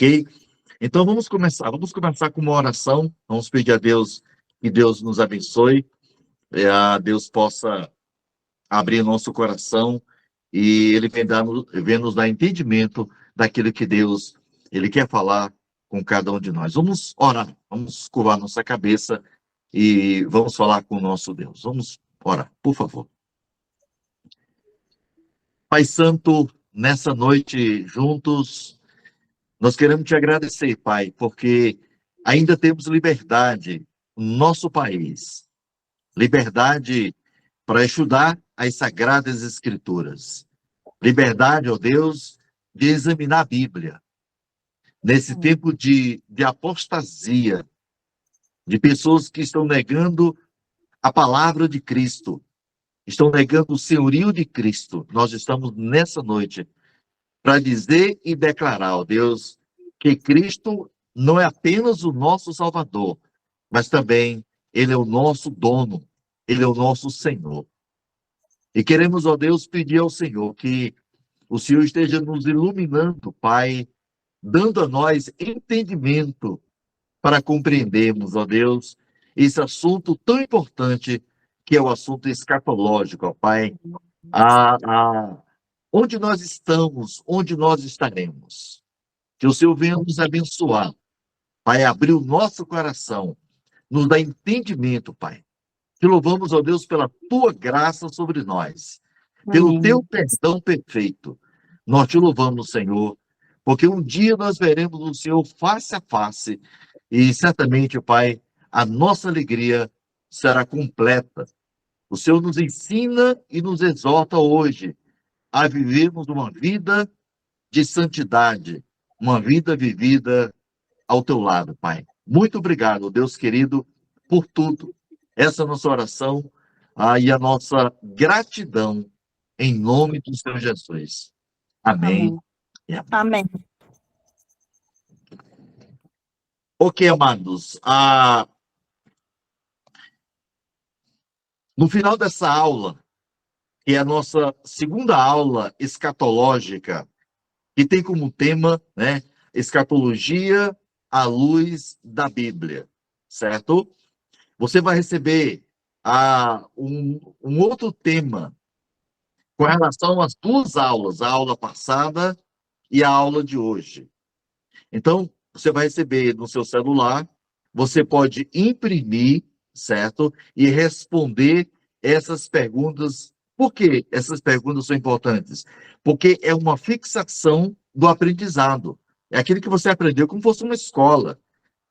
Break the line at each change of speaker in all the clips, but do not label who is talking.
Ok? Então vamos começar com uma oração, vamos pedir a Deus que Deus nos abençoe, a Deus possa abrir nosso coração e Ele vem nos dar entendimento daquilo que Deus Ele quer falar com cada um de nós. Vamos orar, vamos curvar nossa cabeça e vamos falar com o nosso Deus. Vamos orar, por favor. Pai Santo, nessa noite juntos, nós queremos te agradecer, Pai, porque ainda temos liberdade no nosso país. Liberdade para estudar as Sagradas Escrituras. Liberdade, ó Deus, de examinar a Bíblia. Nesse tempo de apostasia, de pessoas que estão negando a palavra de Cristo, estão negando o senhorio de Cristo, nós estamos nessa noite para dizer e declarar, ó Deus, que Cristo não é apenas o nosso Salvador, mas também Ele é o nosso dono, Ele é o nosso Senhor. E queremos, ó Deus, pedir ao Senhor que o Senhor esteja nos iluminando, Pai, dando a nós entendimento para compreendermos, ó Deus, esse assunto tão importante que é o assunto escatológico, ó Pai. Onde nós estamos, onde nós estaremos. Que o Senhor venha nos abençoar, Pai, abrir o nosso coração, nos dar entendimento, Pai. Te louvamos, ó Deus, pela Tua graça sobre nós, pelo Teu perdão perfeito. Nós te louvamos, Senhor, porque um dia nós veremos o Senhor face a face e certamente, Pai, a nossa alegria será completa. O Senhor nos ensina e nos exorta hoje a vivermos uma vida de santidade, uma vida vivida ao Teu lado, Pai. Muito obrigado, Deus querido, por tudo. Essa é a nossa oração e a nossa gratidão em nome do Senhor Jesus. Amém.
Amém.
Ok, amados. No final dessa aula, que é a nossa segunda aula escatológica, que tem como tema, né, escatologia à luz da Bíblia, certo? Você vai receber um outro tema com relação às duas aulas, a aula passada e a aula de hoje. Então, você vai receber no seu celular, você pode imprimir, certo? E responder essas perguntas. Por que essas perguntas são importantes? Porque é uma fixação do aprendizado. É aquilo que você aprendeu como se fosse uma escola.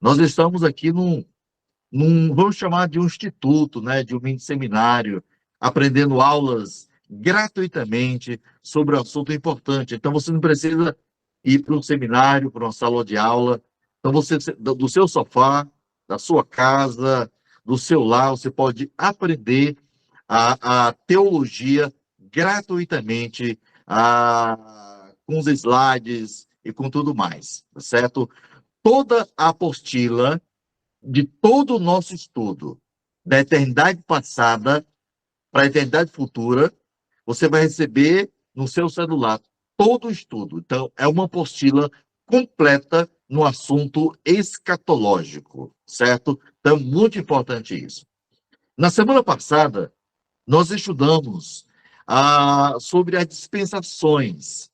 Nós estamos aqui vamos chamar de um instituto, né? De um mini seminário, aprendendo aulas gratuitamente sobre um assunto importante. Então, você não precisa ir para um seminário, para uma sala de aula. Então, você, do seu sofá, da sua casa, do seu lar, você pode aprender a teologia gratuitamente, com os slides e com tudo mais, tá certo? Toda a apostila de todo o nosso estudo, da eternidade passada para a eternidade futura, você vai receber no seu celular todo o estudo. Então, é uma apostila completa no assunto escatológico, certo? Então, muito importante isso. Na semana passada, nós estudamos sobre as dispensações.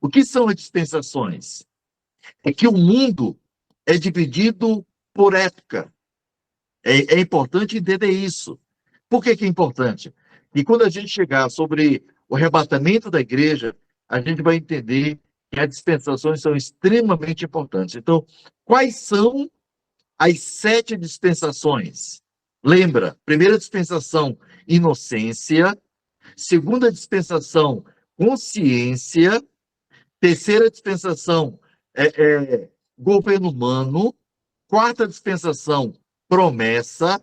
O que são as dispensações? É que o mundo é dividido por época. É importante entender isso. Por que é importante? E quando a gente chegar sobre o arrebatamento da igreja, a gente vai entender que as dispensações são extremamente importantes. Então, quais são as 7 dispensações? Lembra, primeira dispensação, inocência. Segunda dispensação, consciência. Terceira dispensação, governo humano. Quarta dispensação, promessa,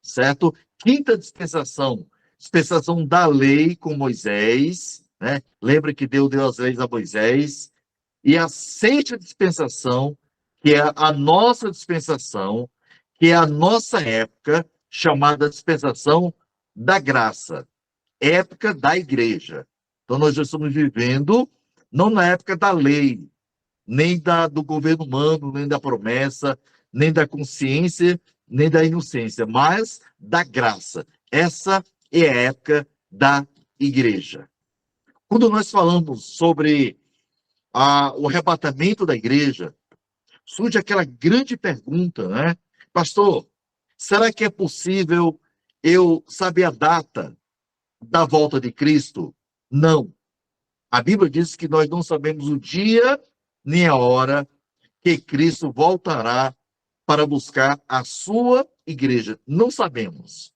certo? Quinta dispensação, dispensação da lei com Moisés, né? Lembra que Deus deu as leis a Moisés. E a sexta dispensação, que é a nossa dispensação, que é a nossa época, chamada dispensação da graça, época da igreja. Então, nós já estamos vivendo, não na época da lei, nem do governo humano, nem da promessa, nem da consciência, nem da inocência, mas da graça. Essa é a época da igreja. Quando nós falamos sobre o arrebatamento da igreja, surge aquela grande pergunta, né? Pastor, será que é possível eu saber a data da volta de Cristo? Não. A Bíblia diz que nós não sabemos o dia nem a hora que Cristo voltará para buscar a sua igreja. Não sabemos.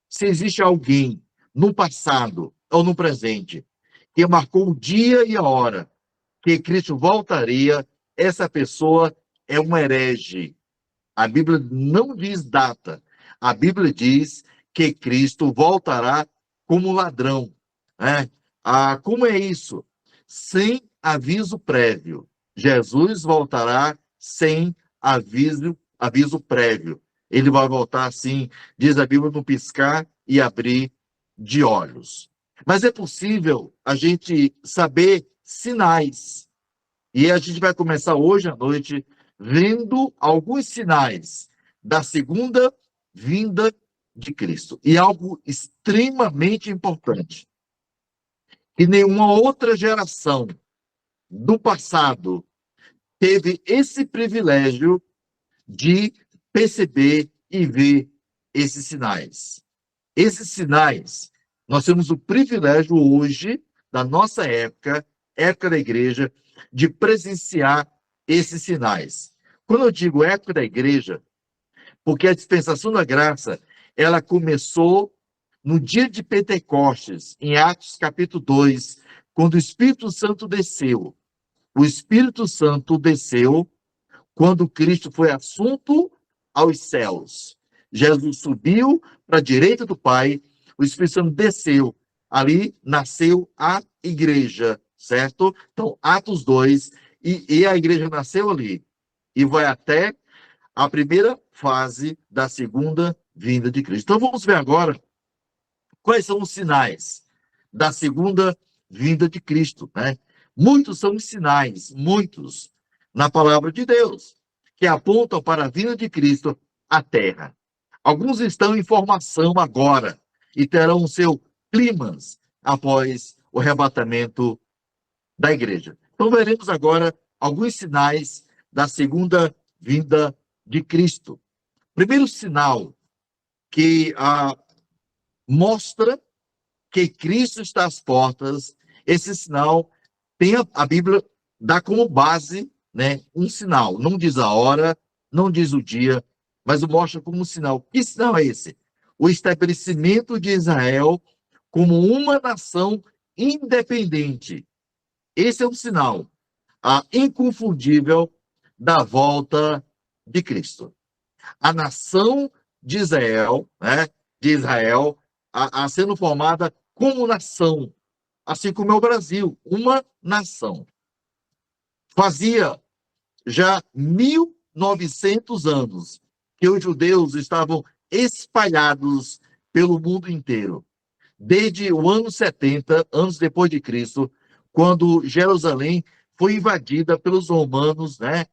Se existe alguém no passado ou no presente que marcou o dia e a hora que Cristo voltaria, essa pessoa é um herege. A Bíblia não diz data. A Bíblia diz que Cristo voltará como ladrão. Né? Como é isso? Sem aviso prévio. Jesus voltará sem aviso prévio. Ele vai voltar assim, diz a Bíblia, no piscar e abrir de olhos. Mas é possível a gente saber sinais. E a gente vai começar hoje à noite vendo alguns sinais da segunda vinda de Cristo. E algo extremamente importante, que nenhuma outra geração do passado teve esse privilégio de perceber e ver esses sinais. Esses sinais, nós temos o privilégio hoje, da nossa época, época da igreja, de presenciar esses sinais. Quando eu digo época da igreja, porque a dispensação da graça, ela começou no dia de Pentecostes, em Atos capítulo 2, quando o Espírito Santo desceu. O Espírito Santo desceu quando Cristo foi assunto aos céus. Jesus subiu para a direita do Pai, o Espírito Santo desceu. Ali nasceu a igreja, certo? Então, Atos 2, e a igreja nasceu ali. E vai até a primeira fase da segunda vinda de Cristo. Então, vamos ver agora quais são os sinais da segunda vinda de Cristo, né? Muitos são os sinais, muitos, na palavra de Deus, que apontam para a vinda de Cristo à Terra. Alguns estão em formação agora e terão o seu clímax após o arrebatamento da igreja. Então, veremos agora alguns sinais da segunda vinda de Cristo. Primeiro sinal que mostra que Cristo está às portas, esse sinal tem a Bíblia dá como base, né, um sinal. Não diz a hora, não diz o dia, mas o mostra como um sinal. Que sinal é esse? O estabelecimento de Israel como uma nação independente. Esse é um sinal inconfundível da volta de Cristo. A nação de Israel, né, sendo formada como nação, assim como é o Brasil, uma nação. Fazia já 1900 anos que os judeus estavam espalhados pelo mundo inteiro. Desde o ano 70, anos depois de Cristo, quando Jerusalém foi invadida pelos romanos, né?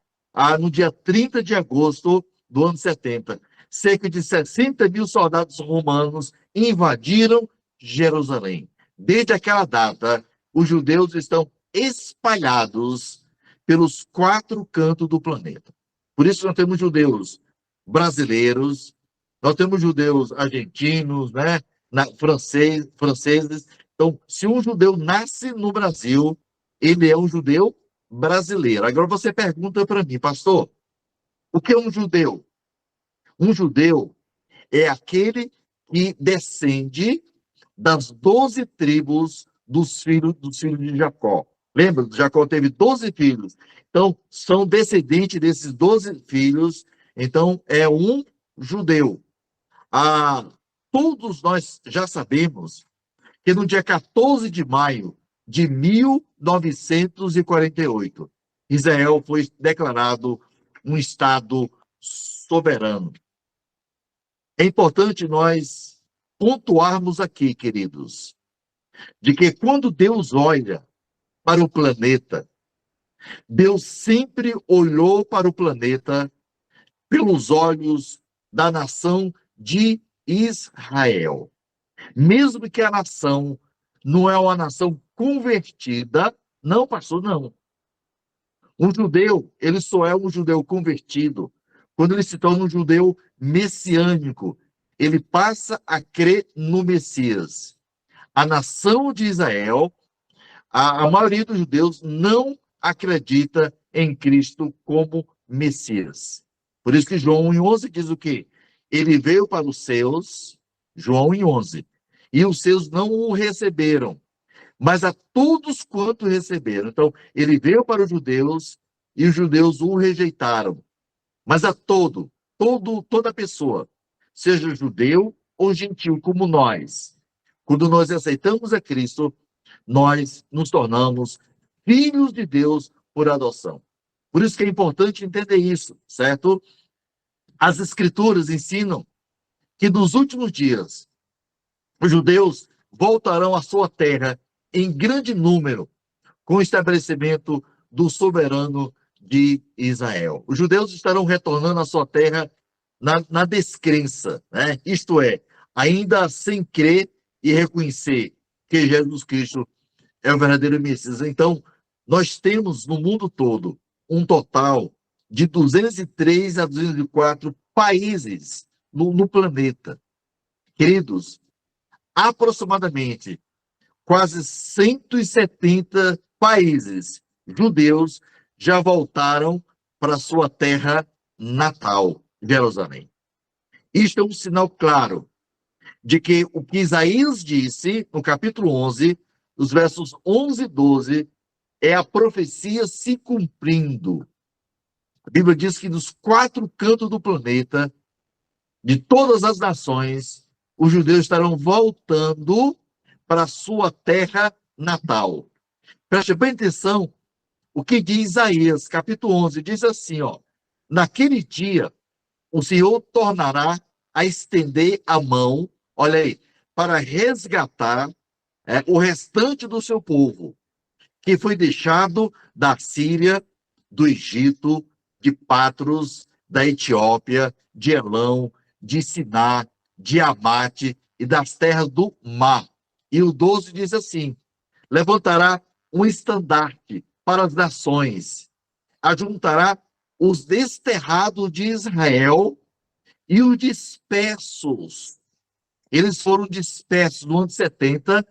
No dia 30 de agosto do ano 70. Cerca de 60 mil soldados romanos invadiram Jerusalém. Desde aquela data, os judeus estão espalhados pelos 4 cantos do planeta. Por isso nós temos judeus brasileiros, nós temos judeus argentinos, né? Franceses. Então, se um judeu nasce no Brasil, ele é um judeu brasileiro. Agora você pergunta para mim, pastor, o que é um judeu? Um judeu é aquele que descende das 12 tribos dos filhos de Jacó. Lembra? Jacó teve 12 filhos. Então, são descendentes desses 12 filhos. Então, é um judeu. Todos nós já sabemos que no dia 14 de maio de 1948, Israel foi declarado um Estado soberano. É importante nós pontuarmos aqui, queridos, de que quando Deus olha para o planeta, Deus sempre olhou para o planeta pelos olhos da nação de Israel. Mesmo que a nação não é uma nação convertida, não, pastor, não. Um judeu, ele só é um judeu convertido quando ele se torna um judeu messiânico. Ele passa a crer no Messias. A nação de Israel, a maioria dos judeus não acredita em Cristo como Messias. Por isso que João 1,11 diz o quê? Ele veio para os seus, João 1,11, e os seus não o receberam, mas a todos quanto receberam. Então, ele veio para os judeus e os judeus o rejeitaram. Mas a toda pessoa, seja judeu ou gentil, como nós, quando nós aceitamos a Cristo, nós nos tornamos filhos de Deus por adoção. Por isso que é importante entender isso, certo? As Escrituras ensinam que nos últimos dias, os judeus voltarão à sua terra em grande número, com o estabelecimento do soberano de Israel. Os judeus estarão retornando à sua terra na descrença, né? Isto é, ainda sem crer e reconhecer que Jesus Cristo é o verdadeiro Messias. Então, nós temos no mundo todo um total de 203 a 204 países no planeta. Queridos, aproximadamente quase 170 países judeus já voltaram para sua terra natal, Jerusalém. Isto é um sinal claro de que o que Isaías disse no capítulo 11, os versos 11 e 12, é a profecia se cumprindo. A Bíblia diz que dos quatro cantos do planeta, de todas as nações, os judeus estarão voltando para a sua terra natal. Preste bem atenção o que diz Isaías, capítulo 11, diz assim, ó: naquele dia, o Senhor tornará a estender a mão, olha aí, para resgatar o restante do seu povo, que foi deixado da Síria, do Egito, de Patros, da Etiópia, de Elão, de Siná, de Amate e das terras do mar. E o 12 diz assim: levantará um estandarte para as nações, ajuntará os desterrados de Israel e os dispersos. Eles foram dispersos no ano 70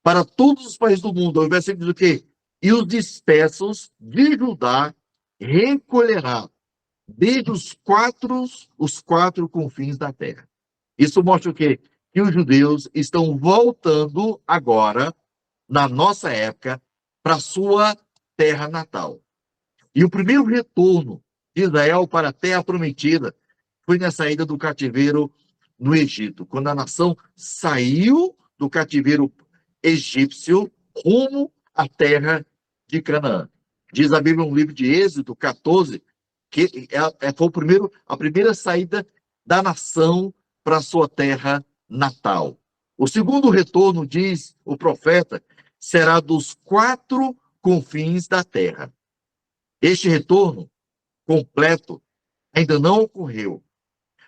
para todos os países do mundo. O versículo diz o quê? E os dispersos de Judá recolherá desde os quatro confins da terra. Isso mostra o quê? Que os judeus estão voltando agora, na nossa época, para sua terra natal. E o primeiro retorno de Israel para a terra prometida foi na saída do cativeiro no Egito, quando a nação saiu do cativeiro egípcio rumo à terra de Canaã. Diz a Bíblia no livro de Êxodo 14, que foi a primeira saída da nação para a sua terra natal. O segundo retorno, diz o profeta, será dos quatro confins da terra. Este retorno completo ainda não ocorreu,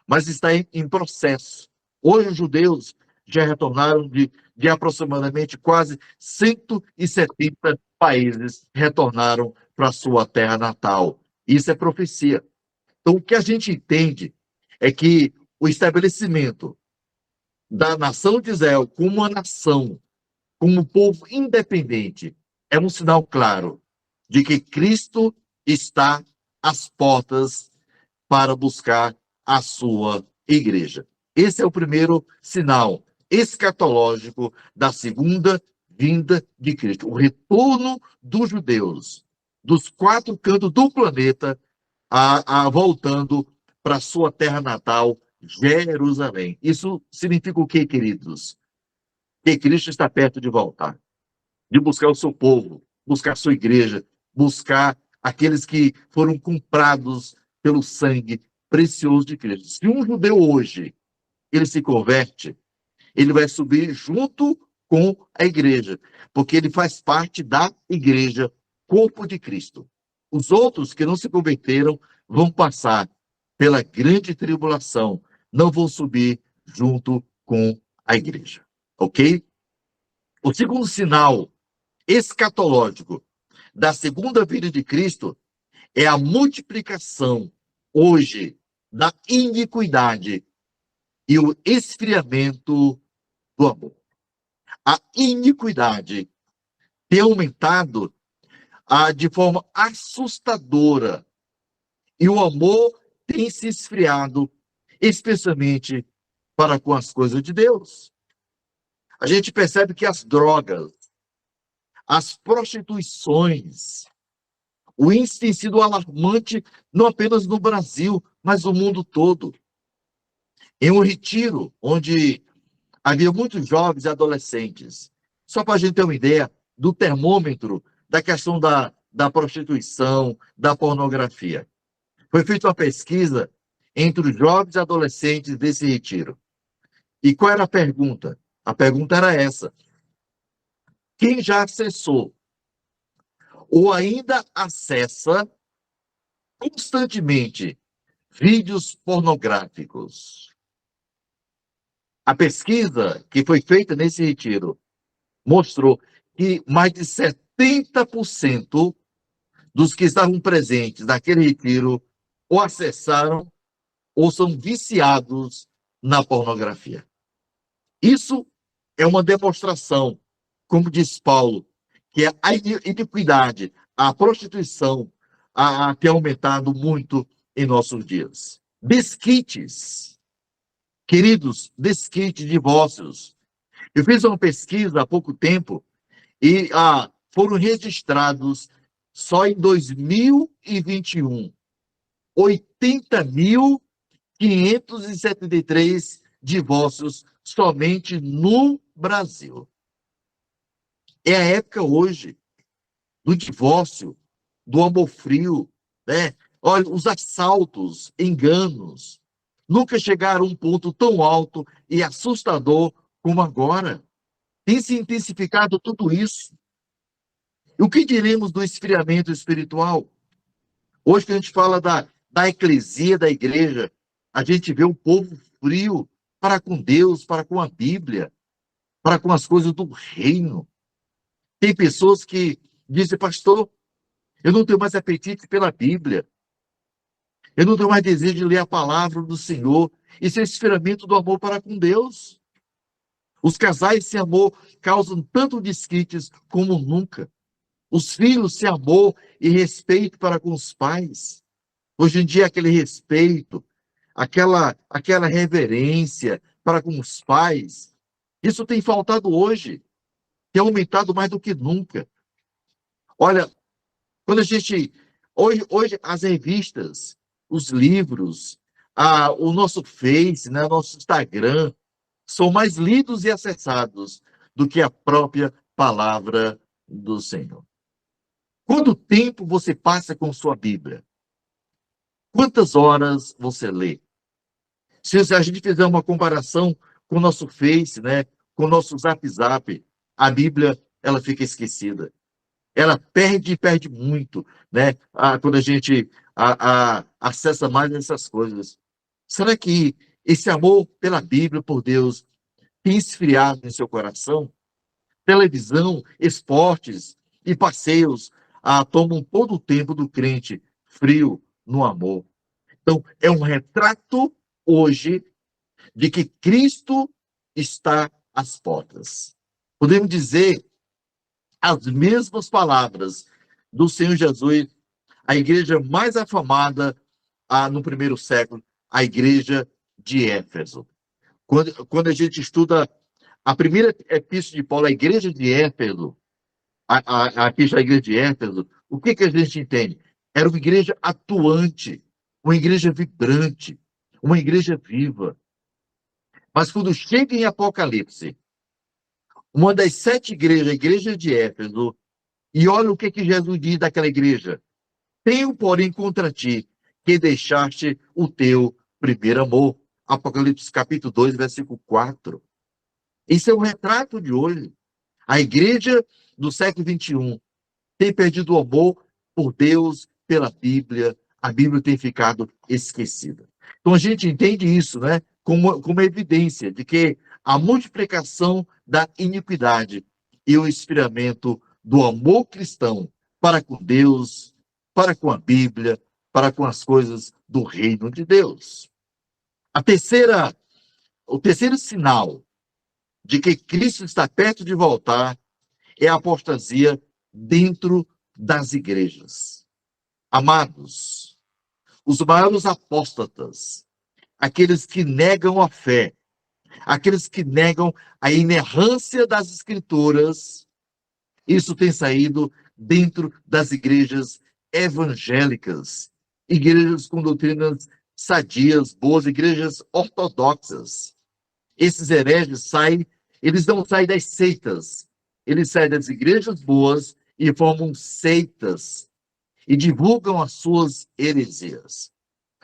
mas está em processo. Hoje os judeus já retornaram de aproximadamente quase 170 países, retornaram para a sua terra natal. Isso é profecia. Então, o que a gente entende é que o estabelecimento da nação de Israel como uma nação, como um povo independente, é um sinal claro de que Cristo está às portas para buscar a sua igreja. Esse é o primeiro sinal escatológico da segunda vinda de Cristo, o retorno dos judeus dos quatro cantos do planeta voltando para a sua terra natal, Jerusalém. Isso significa o quê, queridos? Que Cristo está perto de voltar, de buscar o seu povo, buscar a sua igreja, buscar aqueles que foram comprados pelo sangue precioso de Cristo. Se um judeu hoje ele se converte, ele vai subir junto com a igreja, porque ele faz parte da igreja, corpo de Cristo. Os outros que não se converteram vão passar pela grande tribulação, não vão subir junto com a igreja. Ok? O segundo sinal escatológico da segunda vinda de Cristo é a multiplicação, hoje, da iniquidade e o esfriamento do amor. A iniquidade tem aumentado de forma assustadora e o amor tem se esfriado, especialmente para com as coisas de Deus. A gente percebe que as drogas, as prostituições, o índice tem sido alarmante, não apenas no Brasil, mas no mundo todo. Em um retiro, onde havia muitos jovens e adolescentes, só para a gente ter uma ideia do termômetro da questão da prostituição, da pornografia. Foi feita uma pesquisa entre os jovens e adolescentes desse retiro. E qual era a pergunta? A pergunta era essa: quem já acessou ou ainda acessa constantemente vídeos pornográficos? A pesquisa que foi feita nesse retiro mostrou que mais de 70% dos que estavam presentes naquele retiro ou acessaram ou são viciados na pornografia. Isso é uma demonstração, como diz Paulo, que a iniquidade, a prostituição, tem aumentado muito em nossos dias. Desquites, queridos, desquites, divórcios. Eu fiz uma pesquisa há pouco tempo e foram registrados só em 2021 80.573 divórcios somente no Brasil. É a época hoje do divórcio, do amor frio, né? Olha, os assaltos, enganos, nunca chegaram a um ponto tão alto e assustador como agora. Tem se intensificado tudo isso. E o que diremos do esfriamento espiritual? Hoje que a gente fala da eclesia, da igreja, a gente vê um povo frio para com Deus, para com a Bíblia, para com as coisas do reino. Tem pessoas que dizem, pastor, eu não tenho mais apetite pela Bíblia. Eu não tenho mais desejo de ler a palavra do Senhor. Isso é esfriamento do amor para com Deus. Os casais sem amor causam tanto desquites como nunca. Os filhos sem amor e respeito para com os pais. Hoje em dia, aquele respeito, aquela reverência para com os pais, isso tem faltado hoje, tem aumentado mais do que nunca. Olha, quando a gente. Hoje as revistas, os livros, o nosso Face, né, nosso Instagram, são mais lidos e acessados do que a própria palavra do Senhor. Quanto tempo você passa com sua Bíblia? Quantas horas você lê? Se a gente fizer uma comparação com o nosso Face, né, com o nosso Zap, a Bíblia, ela fica esquecida. Ela perde muito, né, quando a gente acessa mais essas coisas. Será que esse amor pela Bíblia, por Deus, tem esfriado em seu coração? Televisão, esportes e passeios tomam todo o tempo do crente frio no amor. Então, é um retrato hoje de que Cristo está às portas. Podemos dizer as mesmas palavras do Senhor Jesus, a igreja mais afamada no primeiro século, a igreja de Éfeso. Quando a gente estuda a primeira epístola de Paulo, a igreja de Éfeso, a epístola da igreja de Éfeso, o que a gente entende? Era uma igreja atuante, uma igreja vibrante, uma igreja viva. Mas quando chega em Apocalipse, uma das 7 igrejas, a igreja de Éfeso, e olha o que Jesus diz daquela igreja: tenho, porém, contra ti que deixaste o teu primeiro amor. Apocalipse capítulo 2, versículo 4. Isso é um retrato de hoje. A igreja do século XXI tem perdido o amor por Deus pela Bíblia, a Bíblia tem ficado esquecida. Então a gente entende isso, né, como evidência de que a multiplicação da iniquidade e o esfriamento do amor cristão para com Deus, para com a Bíblia, para com as coisas do reino de Deus. O terceiro sinal de que Cristo está perto de voltar é a apostasia dentro das igrejas. Amados, os maiores apóstatas, aqueles que negam a fé, aqueles que negam a inerrância das Escrituras, isso tem saído dentro das igrejas evangélicas, igrejas com doutrinas sadias, boas, igrejas ortodoxas. Esses hereges saem, eles não saem das seitas, eles saem das igrejas boas e formam seitas e divulgam as suas heresias.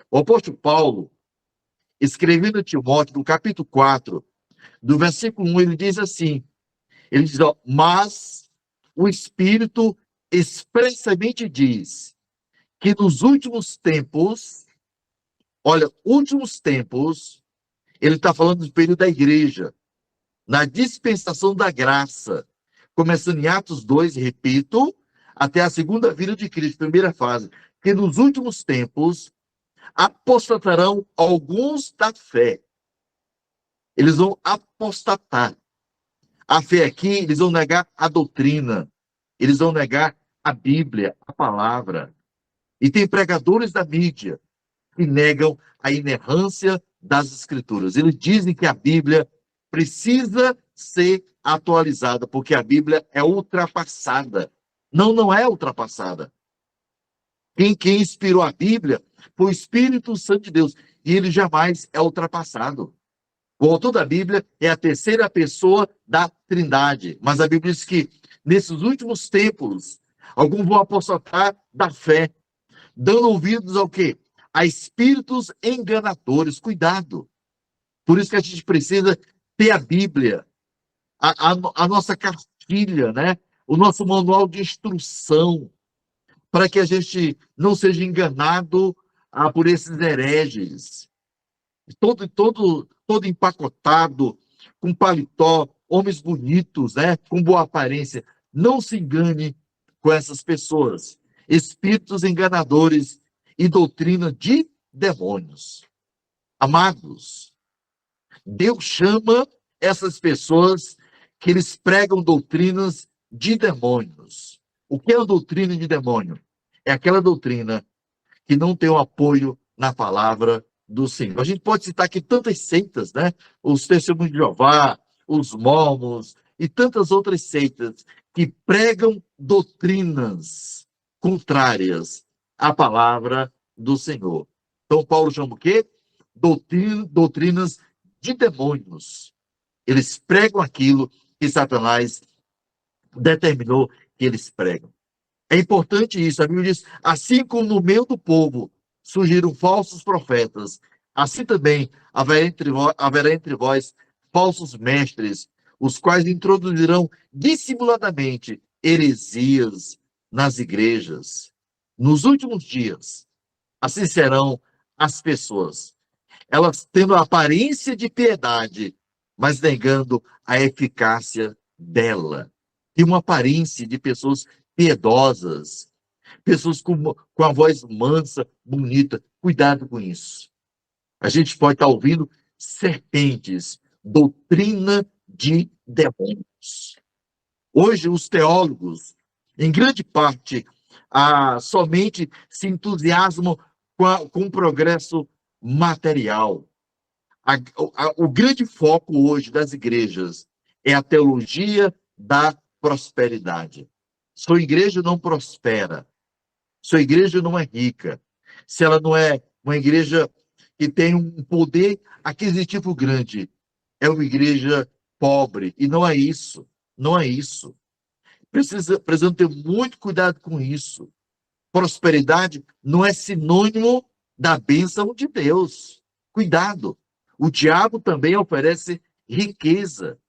O apóstolo Paulo, escrevendo a Timóteo, no capítulo 4, do versículo 1, ele diz assim, ele diz, ó, mas o Espírito expressamente diz que nos últimos tempos, olha, últimos tempos, ele está falando do período da igreja, na dispensação da graça, começando em Atos 2, repito, até a segunda vinda de Cristo, primeira fase, que nos últimos tempos apostatarão alguns da fé. Eles vão apostatar. A fé aqui, eles vão negar a doutrina, eles vão negar a Bíblia, a palavra. E tem pregadores da mídia que negam a inerrância das Escrituras. Eles dizem que a Bíblia precisa ser atualizada, porque a Bíblia é ultrapassada. Não, não é ultrapassada. Quem inspirou a Bíblia foi o Espírito Santo de Deus, e ele jamais é ultrapassado. O autor da Bíblia é a terceira pessoa da Trindade, mas a Bíblia diz que nesses últimos tempos, alguns vão apostatar da fé, dando ouvidos ao quê? A espíritos enganadores. Cuidado. Por isso que a gente precisa ter a Bíblia, a nossa cartilha, né? O nosso manual de instrução, para que a gente não seja enganado por esses hereges. Todo empacotado, com paletó, homens bonitos, né? Com boa aparência. Não se engane com essas pessoas. Espíritos enganadores e doutrina de demônios. Amados, Deus chama essas pessoas que eles pregam doutrinas de demônios. O que é a doutrina de demônio? É aquela doutrina que não tem o apoio na palavra do Senhor. A gente pode citar aqui tantas seitas, né? Os Testemunhos de Jeová, os Mormons e tantas outras seitas que pregam doutrinas contrárias à palavra do Senhor. Então, Paulo chama o quê? Doutrinas de demônios. Eles pregam aquilo que Satanás determinou que eles pregam. É importante isso. A Bíblia diz, assim como no meio do povo surgiram falsos profetas, assim também haverá entre vós falsos mestres, os quais introduzirão dissimuladamente heresias nas igrejas. Nos últimos dias, assim serão as pessoas. Elas tendo a aparência de piedade, mas negando a eficácia dela. Tem uma aparência de pessoas piedosas, pessoas com a voz mansa, bonita. Cuidado com isso. A gente pode estar ouvindo serpentes, doutrina de demônios. Hoje, os teólogos, em grande parte, somente se entusiasmam com o progresso material. O grande foco hoje das igrejas é a teologia da prosperidade. Sua igreja não prospera, sua igreja não é rica, se ela não é uma igreja que tem um poder aquisitivo grande, é uma igreja pobre, e não é isso, não é isso. Precisamos ter muito cuidado com isso. Prosperidade não é sinônimo da bênção de Deus. Cuidado. O diabo também oferece riqueza.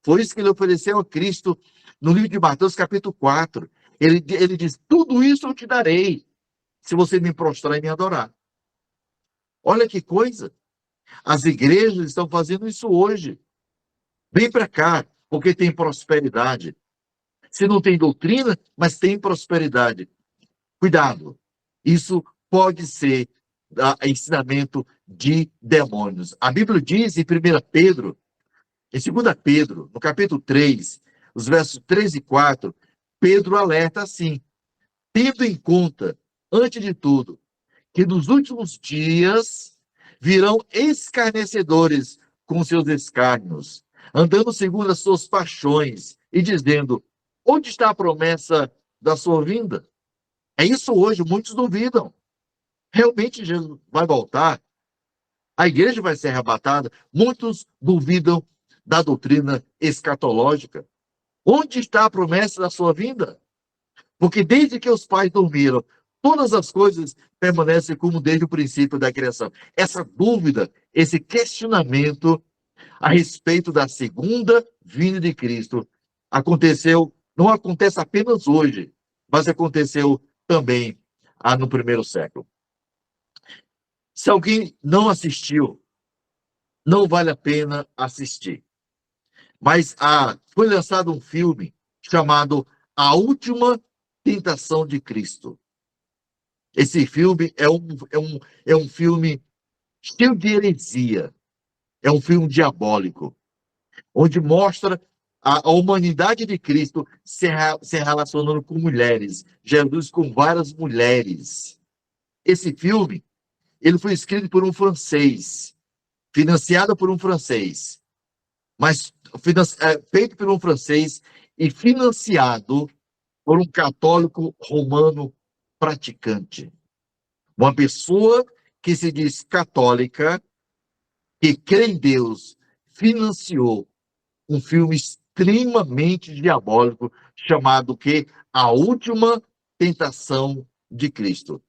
Foi isso que ele ofereceu a Cristo no livro de Mateus, capítulo 4. Ele diz, tudo isso eu te darei, se você me prostrar e me adorar. Olha que coisa. As igrejas estão fazendo isso hoje. Vem para cá, porque tem prosperidade. Se não tem doutrina, mas tem prosperidade. Cuidado. Isso pode ser ensinamento de demônios. A Bíblia diz em 1 Pedro, em 2 Pedro, no capítulo 3, os versos 3 e 4, Pedro alerta assim: tendo em conta, antes de tudo, que nos últimos dias virão escarnecedores com seus escárnios, andando segundo as suas paixões e dizendo: onde está a promessa da sua vinda? É isso hoje, muitos duvidam. Realmente Jesus vai voltar? A igreja vai ser arrebatada? Muitos duvidam da doutrina escatológica. Onde está a promessa da sua vinda? Porque desde que os pais dormiram, todas as coisas permanecem como desde o princípio da criação. Essa dúvida, esse questionamento a respeito da segunda vinda de Cristo aconteceu, não acontece apenas hoje, mas aconteceu também no primeiro século. Se alguém não assistiu, não vale a pena assistir. Mas foi lançado um filme chamado A Última Tentação de Cristo. Esse filme é um filme cheio de heresia. É um filme diabólico, onde mostra a humanidade de Cristo se relacionando com mulheres. Jesus com várias mulheres. Esse filme, ele foi escrito por um francês, financiado por um francês, mas feito por um francês e financiado por um católico romano praticante. Uma pessoa que se diz católica, que crê em Deus, financiou um filme extremamente diabólico chamado que A Última Tentação de Cristo.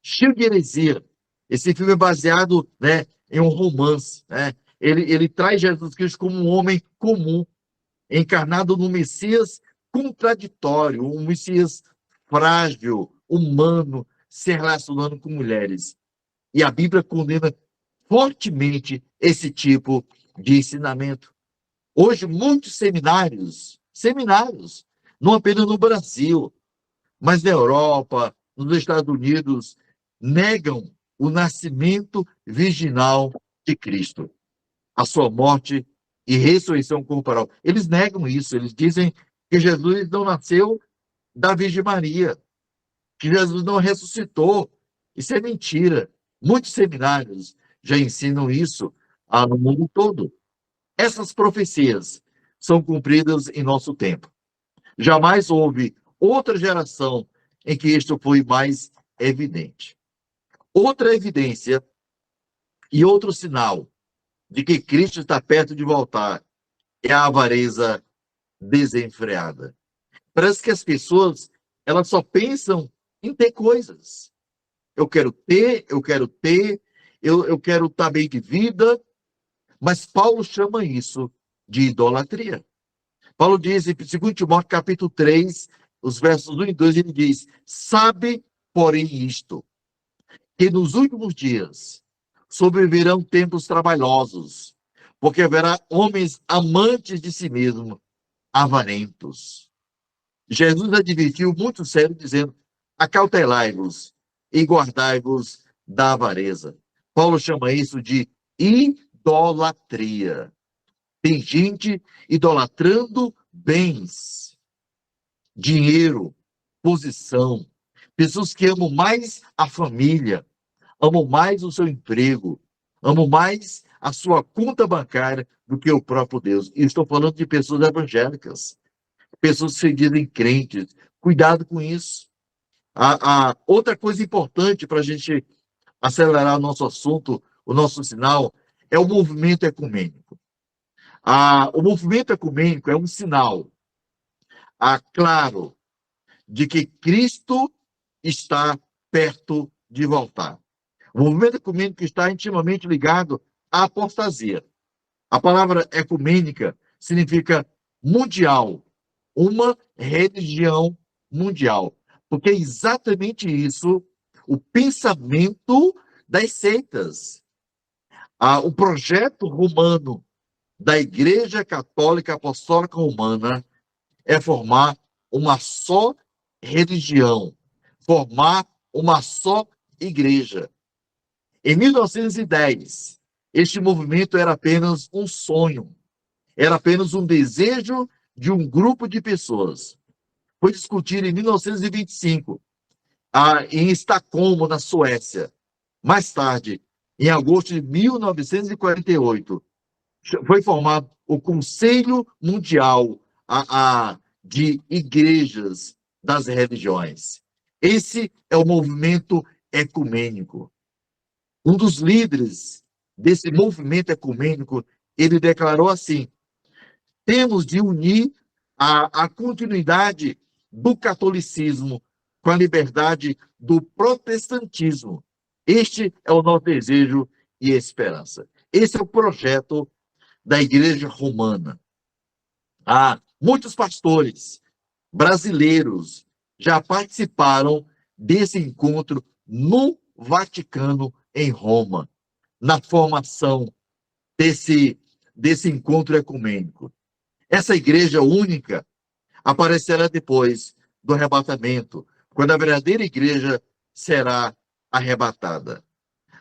Cheio de heresia. Esse filme é baseado, né, em um romance, né? Ele traz Jesus Cristo como um homem comum, encarnado no Messias contraditório, um Messias frágil, humano, se relacionando com mulheres. E a Bíblia condena fortemente esse tipo de ensinamento. Hoje, muitos seminários, não apenas no Brasil, mas na Europa, nos Estados Unidos, negam o nascimento virginal de Cristo, a sua morte e ressurreição corporal. Eles negam isso, eles dizem que Jesus não nasceu da Virgem Maria, que Jesus não ressuscitou. Isso é mentira. Muitos seminários já ensinam isso no mundo todo. Essas profecias são cumpridas em nosso tempo. Jamais houve outra geração em que isto foi mais evidente. Outra evidência e outro sinal de que Cristo está perto de voltar é a avareza desenfreada. Parece que as pessoas, elas só pensam em ter coisas. Eu quero estar bem de vida, mas Paulo chama isso de idolatria. Paulo diz em 2 Timóteo capítulo 3, os versos 1 e 2, ele diz: sabe, porém, isto, que nos últimos dias sobrevirão tempos trabalhosos, porque haverá homens amantes de si mesmos, avarentos. Jesus advertiu muito sério, dizendo: acautelai-vos e guardai-vos da avareza. Paulo chama isso de idolatria. Tem gente idolatrando bens, dinheiro, posição. Pessoas que amam mais a família, amam mais o seu emprego, amam mais a sua conta bancária do que o próprio Deus. E estou falando de pessoas evangélicas, pessoas que se dizem crentes. Cuidado com isso. Outra coisa importante para a gente acelerar o nosso assunto, o nosso sinal, é o movimento ecumênico. O movimento ecumênico é um sinal claro de que Cristo está perto de voltar. O movimento ecumênico está intimamente ligado à apostasia. A palavra ecumênica significa mundial, uma religião mundial. Porque é exatamente isso o pensamento das seitas. O projeto romano da Igreja Católica Apostólica Romana é formar uma só religião, formar uma só igreja. Em 1910, este movimento era apenas um sonho, era apenas um desejo de um grupo de pessoas. Foi discutido em 1925, em Estocolmo, na Suécia. Mais tarde, em agosto de 1948, foi formado o Conselho Mundial de Igrejas das Religiões. Esse é o movimento ecumênico. Um dos líderes desse movimento ecumênico, ele declarou assim: temos de unir a continuidade do catolicismo com a liberdade do protestantismo. Este é o nosso desejo e esperança. Esse é o projeto da Igreja Romana. Muitos pastores brasileiros já participaram desse encontro no Vaticano, em Roma, na formação desse encontro ecumênico. Essa igreja única aparecerá depois do arrebatamento, quando a verdadeira igreja será arrebatada.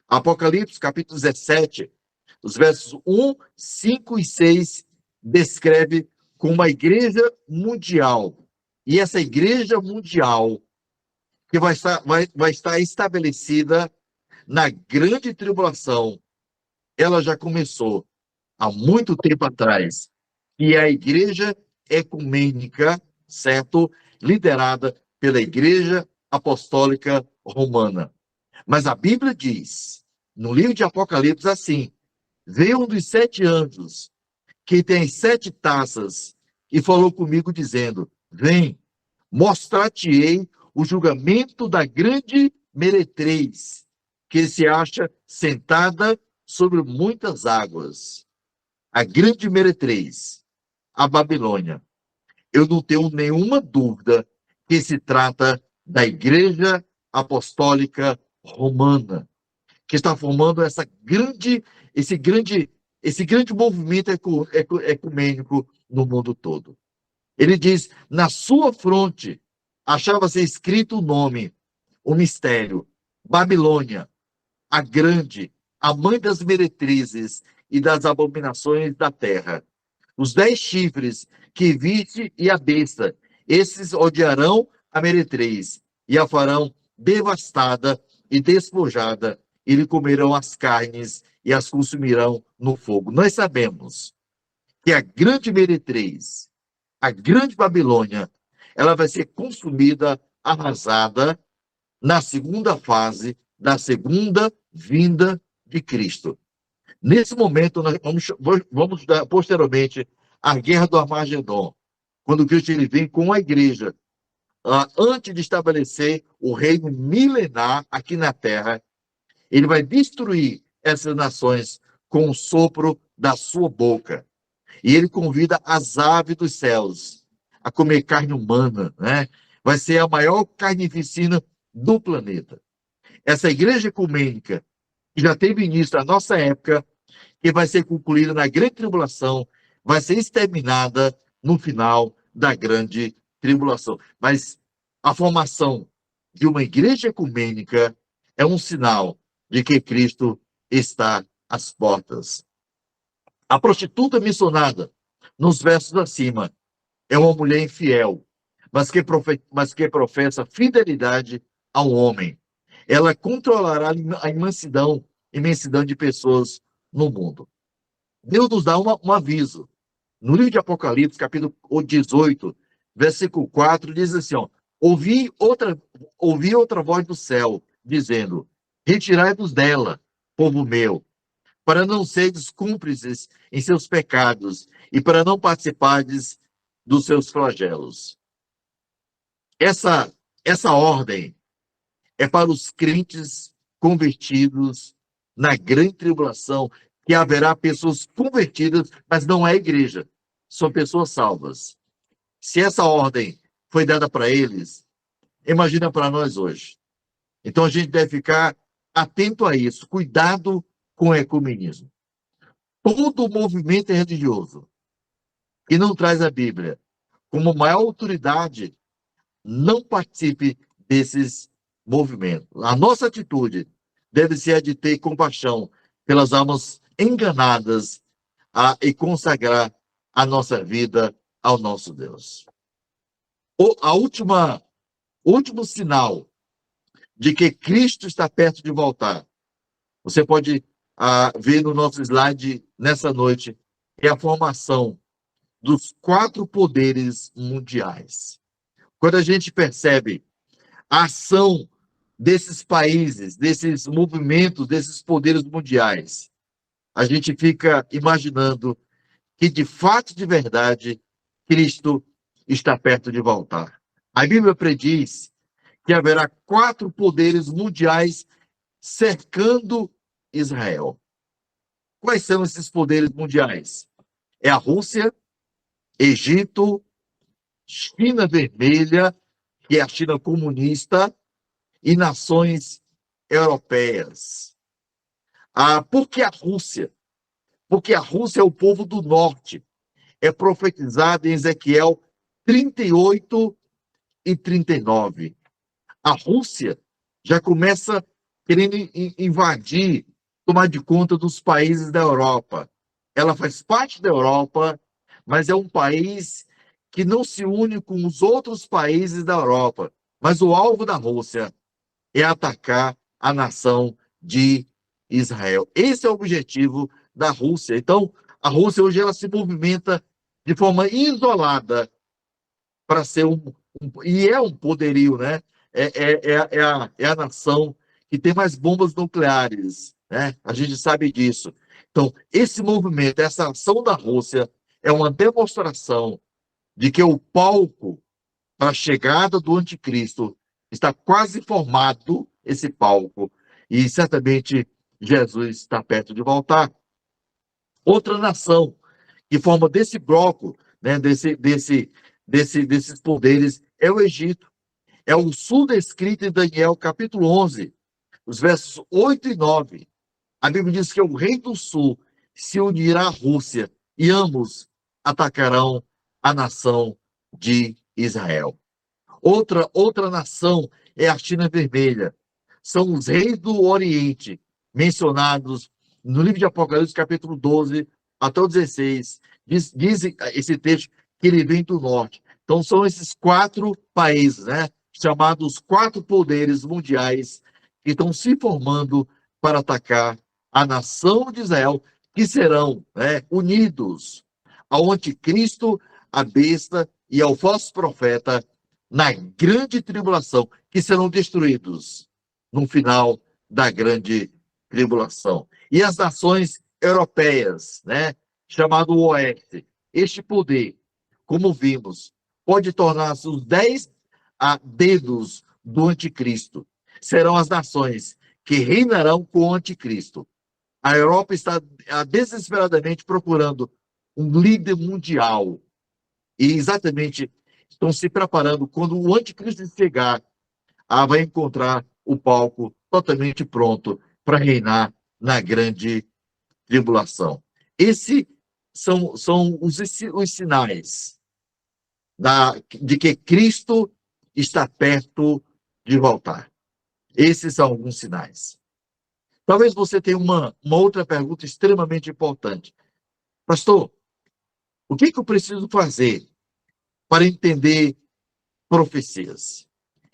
Apocalipse, capítulo 17, os versos 1, 5 e 6, descreve como uma igreja mundial. E essa igreja mundial que vai estar estabelecida na grande tribulação, ela já começou há muito tempo atrás. E a igreja ecumênica, certo? Liderada pela Igreja Apostólica Romana. Mas a Bíblia diz, no livro de Apocalipse, assim: veio um dos 7 anjos, que tem 7 taças, e falou comigo, dizendo: vem, mostrar-te-ei o julgamento da grande meretriz, que se acha sentada sobre muitas águas. A grande meretriz, a Babilônia. Eu não tenho nenhuma dúvida que se trata da Igreja Apostólica Romana, que está formando esse grande movimento ecumênico no mundo todo. Ele diz: na sua fronte achava-se escrito o nome, o mistério: Babilônia, a grande, a mãe das meretrizes e das abominações da terra. Os 10 chifres que viste e a besta, esses odiarão a meretriz e a farão devastada e despojada, e lhe comerão as carnes e as consumirão no fogo. Nós sabemos que a grande meretriz, a grande Babilônia, ela vai ser consumida, arrasada, na segunda fase da segunda vinda de Cristo. Nesse momento, nós vamos dar posteriormente a Guerra do Armagedon, quando Cristo ele vem com a igreja, antes de estabelecer o reino milenar aqui na Terra. Ele vai destruir essas nações com o sopro da sua boca. E ele convida as aves dos céus a comer carne humana, né? Vai ser a maior carnificina do planeta. Essa igreja ecumênica, que já teve início na nossa época, que vai ser concluída na grande tribulação, vai ser exterminada no final da grande tribulação. Mas a formação de uma igreja ecumênica é um sinal de que Cristo está às portas. A prostituta mencionada nos versos acima é uma mulher infiel, mas que professa fidelidade ao homem. Ela controlará a imensidão de pessoas no mundo. Deus nos dá um aviso. No livro de Apocalipse, capítulo 18, versículo 4, diz assim: ouvi outra voz do céu, dizendo: retirai-vos dela, povo meu, para não seres cúmplices em seus pecados e para não participardes dos seus flagelos. Essa ordem é para os crentes convertidos na grande tribulação, que haverá pessoas convertidas, mas não é a igreja, são pessoas salvas. Se essa ordem foi dada para eles, imagina para nós hoje. Então a gente deve ficar atento a isso, cuidado com o ecumenismo. Todo movimento religioso que não traz a Bíblia como maior autoridade, não participe desses movimentos. A nossa atitude deve ser a de ter compaixão pelas almas enganadas e consagrar a nossa vida ao nosso Deus. O último sinal de que Cristo está perto de voltar, você pode ver no nosso slide nessa noite, é a formação dos 4 poderes mundiais. Quando a gente percebe a ação desses países, desses movimentos, desses poderes mundiais, a gente fica imaginando que, de fato, de verdade, Cristo está perto de voltar. A Bíblia prediz que haverá 4 poderes mundiais cercando Israel. Quais são esses poderes mundiais? É a Rússia, Egito, China Vermelha, que é a China comunista, e nações europeias. Por que a Rússia? Porque a Rússia é o povo do norte. É profetizado em Ezequiel 38 e 39. A Rússia já começa querendo invadir, tomar de conta dos países da Europa. Ela faz parte da Europa, mas é um país que não se une com os outros países da Europa. Mas o alvo da Rússia é atacar a nação de Israel. Esse é o objetivo da Rússia. Então, a Rússia hoje ela se movimenta de forma isolada para ser e é um poderio, né? É a nação que tem mais bombas nucleares, né? A gente sabe disso. Então, esse movimento, essa ação da Rússia é uma demonstração de que o palco para a chegada do anticristo está quase formado, esse palco, e certamente Jesus está perto de voltar. Outra nação que forma desse bloco, né, desses poderes, é o Egito. É o sul descrito em Daniel, capítulo 11, os versos 8 e 9. A Bíblia diz que o rei do sul se unirá à Rússia e ambos atacarão a nação de Israel. Outra nação é a China Vermelha. São os reis do Oriente, mencionados no livro de Apocalipse, capítulo 12 até o 16. Diz esse texto que ele vem do norte. Então, são esses 4 países, né, chamados 4 poderes mundiais, que estão se formando para atacar a nação de Israel, que serão, né, unidos ao anticristo, à besta e ao falso profeta na grande tribulação, que serão destruídos no final da grande tribulação. E as nações europeias, né, chamado Oeste, este poder, como vimos, pode tornar-se os 10 dedos do anticristo. Serão as nações que reinarão com o anticristo. A Europa está desesperadamente procurando um líder mundial. E exatamente estão se preparando. Quando o anticristo chegar, vai encontrar o palco totalmente pronto para reinar na grande tribulação. Esses são os sinais de que Cristo está perto de voltar. Esses são alguns sinais. Talvez você tenha uma outra pergunta extremamente importante. Pastor, o que eu preciso fazer para entender profecias?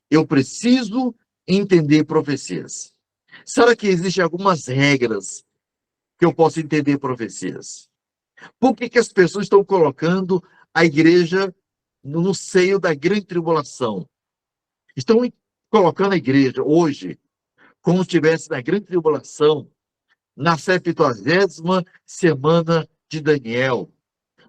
Eu preciso entender profecias. Será que existem algumas regras que eu posso entender profecias? Por que as pessoas estão colocando a igreja no seio da grande tribulação? Estão colocando a igreja hoje como se estivesse na grande tribulação, na 70ª semana de Daniel,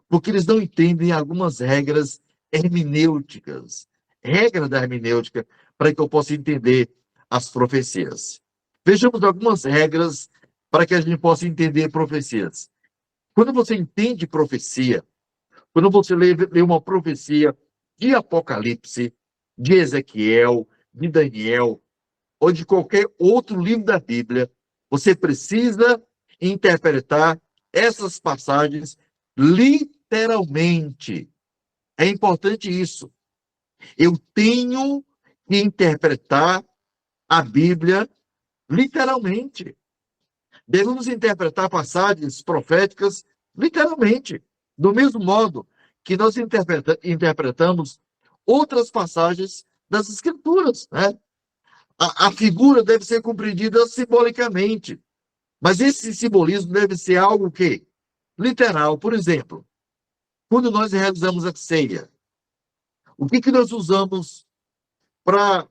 porque eles não entendem algumas regras hermenêuticas, regra da hermenêutica, para que eu possa entender as profecias. Vejamos algumas regras para que a gente possa entender profecias. Quando você entende profecia, quando você lê uma profecia de Apocalipse, de Ezequiel, de Daniel, ou de qualquer outro livro da Bíblia, você precisa interpretar essas passagens literalmente. É importante isso. Eu tenho que interpretar a Bíblia literalmente. Devemos interpretar passagens proféticas literalmente, do mesmo modo que nós interpretamos outras passagens das Escrituras, né? A figura deve ser compreendida simbolicamente, mas esse simbolismo deve ser algo que literal. Por exemplo, quando nós realizamos a ceia, o que nós usamos para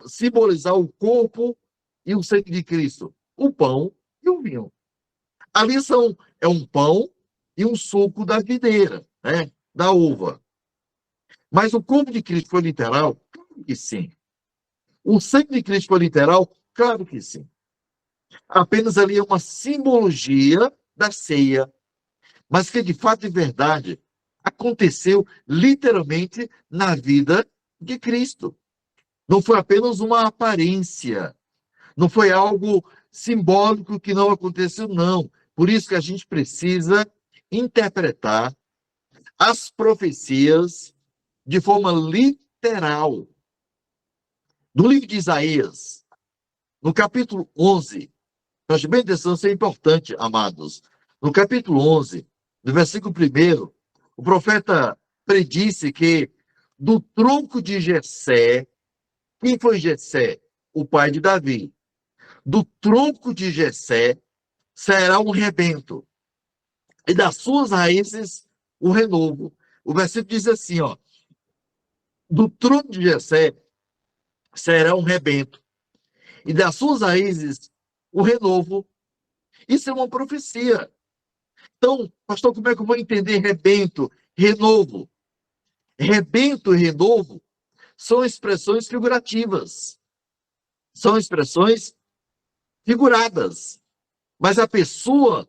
simbolizar o corpo e o sangue de Cristo? O pão e o vinho. Ali é um pão e um suco da videira, né? Da uva. Mas o corpo de Cristo foi literal? Claro que sim. O sangue de Cristo foi literal? Claro que sim. Apenas ali é uma simbologia da ceia, mas que de fato e verdade aconteceu literalmente na vida de Cristo. Não foi apenas uma aparência, não foi algo simbólico que não aconteceu, não. Por isso que a gente precisa interpretar as profecias de forma literal. No livro de Isaías, no capítulo 11, preste bem atenção, isso é importante, amados. No capítulo 11, no versículo 1, o profeta predisse que do tronco de Jessé, quem foi Jessé? O pai de Davi. Do tronco de Jessé será um rebento, e das suas raízes o renovo. O versículo diz assim, ó: do tronco de Jessé será um rebento, e das suas raízes o renovo. Isso é uma profecia. Então, pastor, como é que eu vou entender rebento, renovo? Rebento e renovo são expressões figurativas, são expressões figuradas, mas a pessoa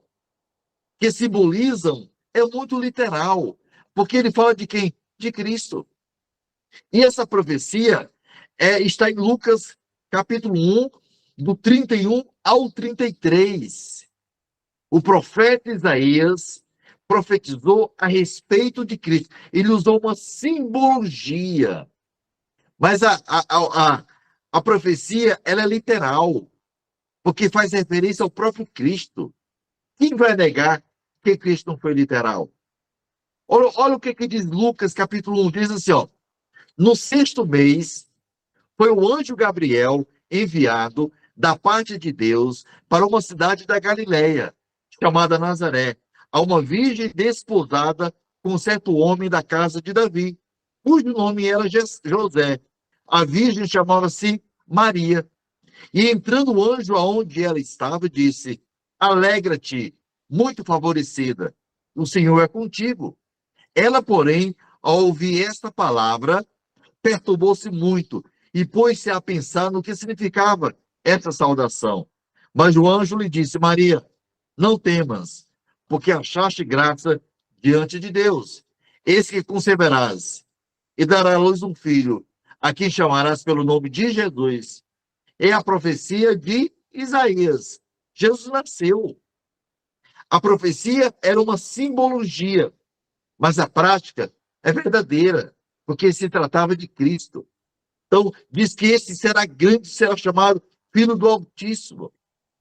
que simbolizam é muito literal, porque ele fala de quem? De Cristo. E essa profecia está em Lucas, capítulo 1, do 31 ao 33. O profeta Isaías profetizou a respeito de Cristo. Ele usou uma simbologia. Mas a profecia, ela é literal, porque faz referência ao próprio Cristo. Quem vai negar que Cristo não foi literal? Olha o que diz Lucas, capítulo 1, diz assim, ó: no sexto mês, foi o anjo Gabriel enviado da parte de Deus para uma cidade da Galileia, chamada Nazaré, a uma virgem desposada com certo homem da casa de Davi, cujo nome era José. A virgem chamava-se Maria. E entrando o anjo aonde ela estava, disse: alegra-te, muito favorecida, o Senhor é contigo. Ela, porém, ao ouvir esta palavra, perturbou-se muito e pôs-se a pensar no que significava essa saudação. Mas o anjo lhe disse: Maria, não temas, porque achaste graça diante de Deus. Eis que conceberás e dará à luz um filho, a quem chamarás pelo nome de Jesus. É a profecia de Isaías. Jesus nasceu. A profecia era uma simbologia, mas a prática é verdadeira, porque se tratava de Cristo. Então, diz que esse será grande, será chamado Filho do Altíssimo.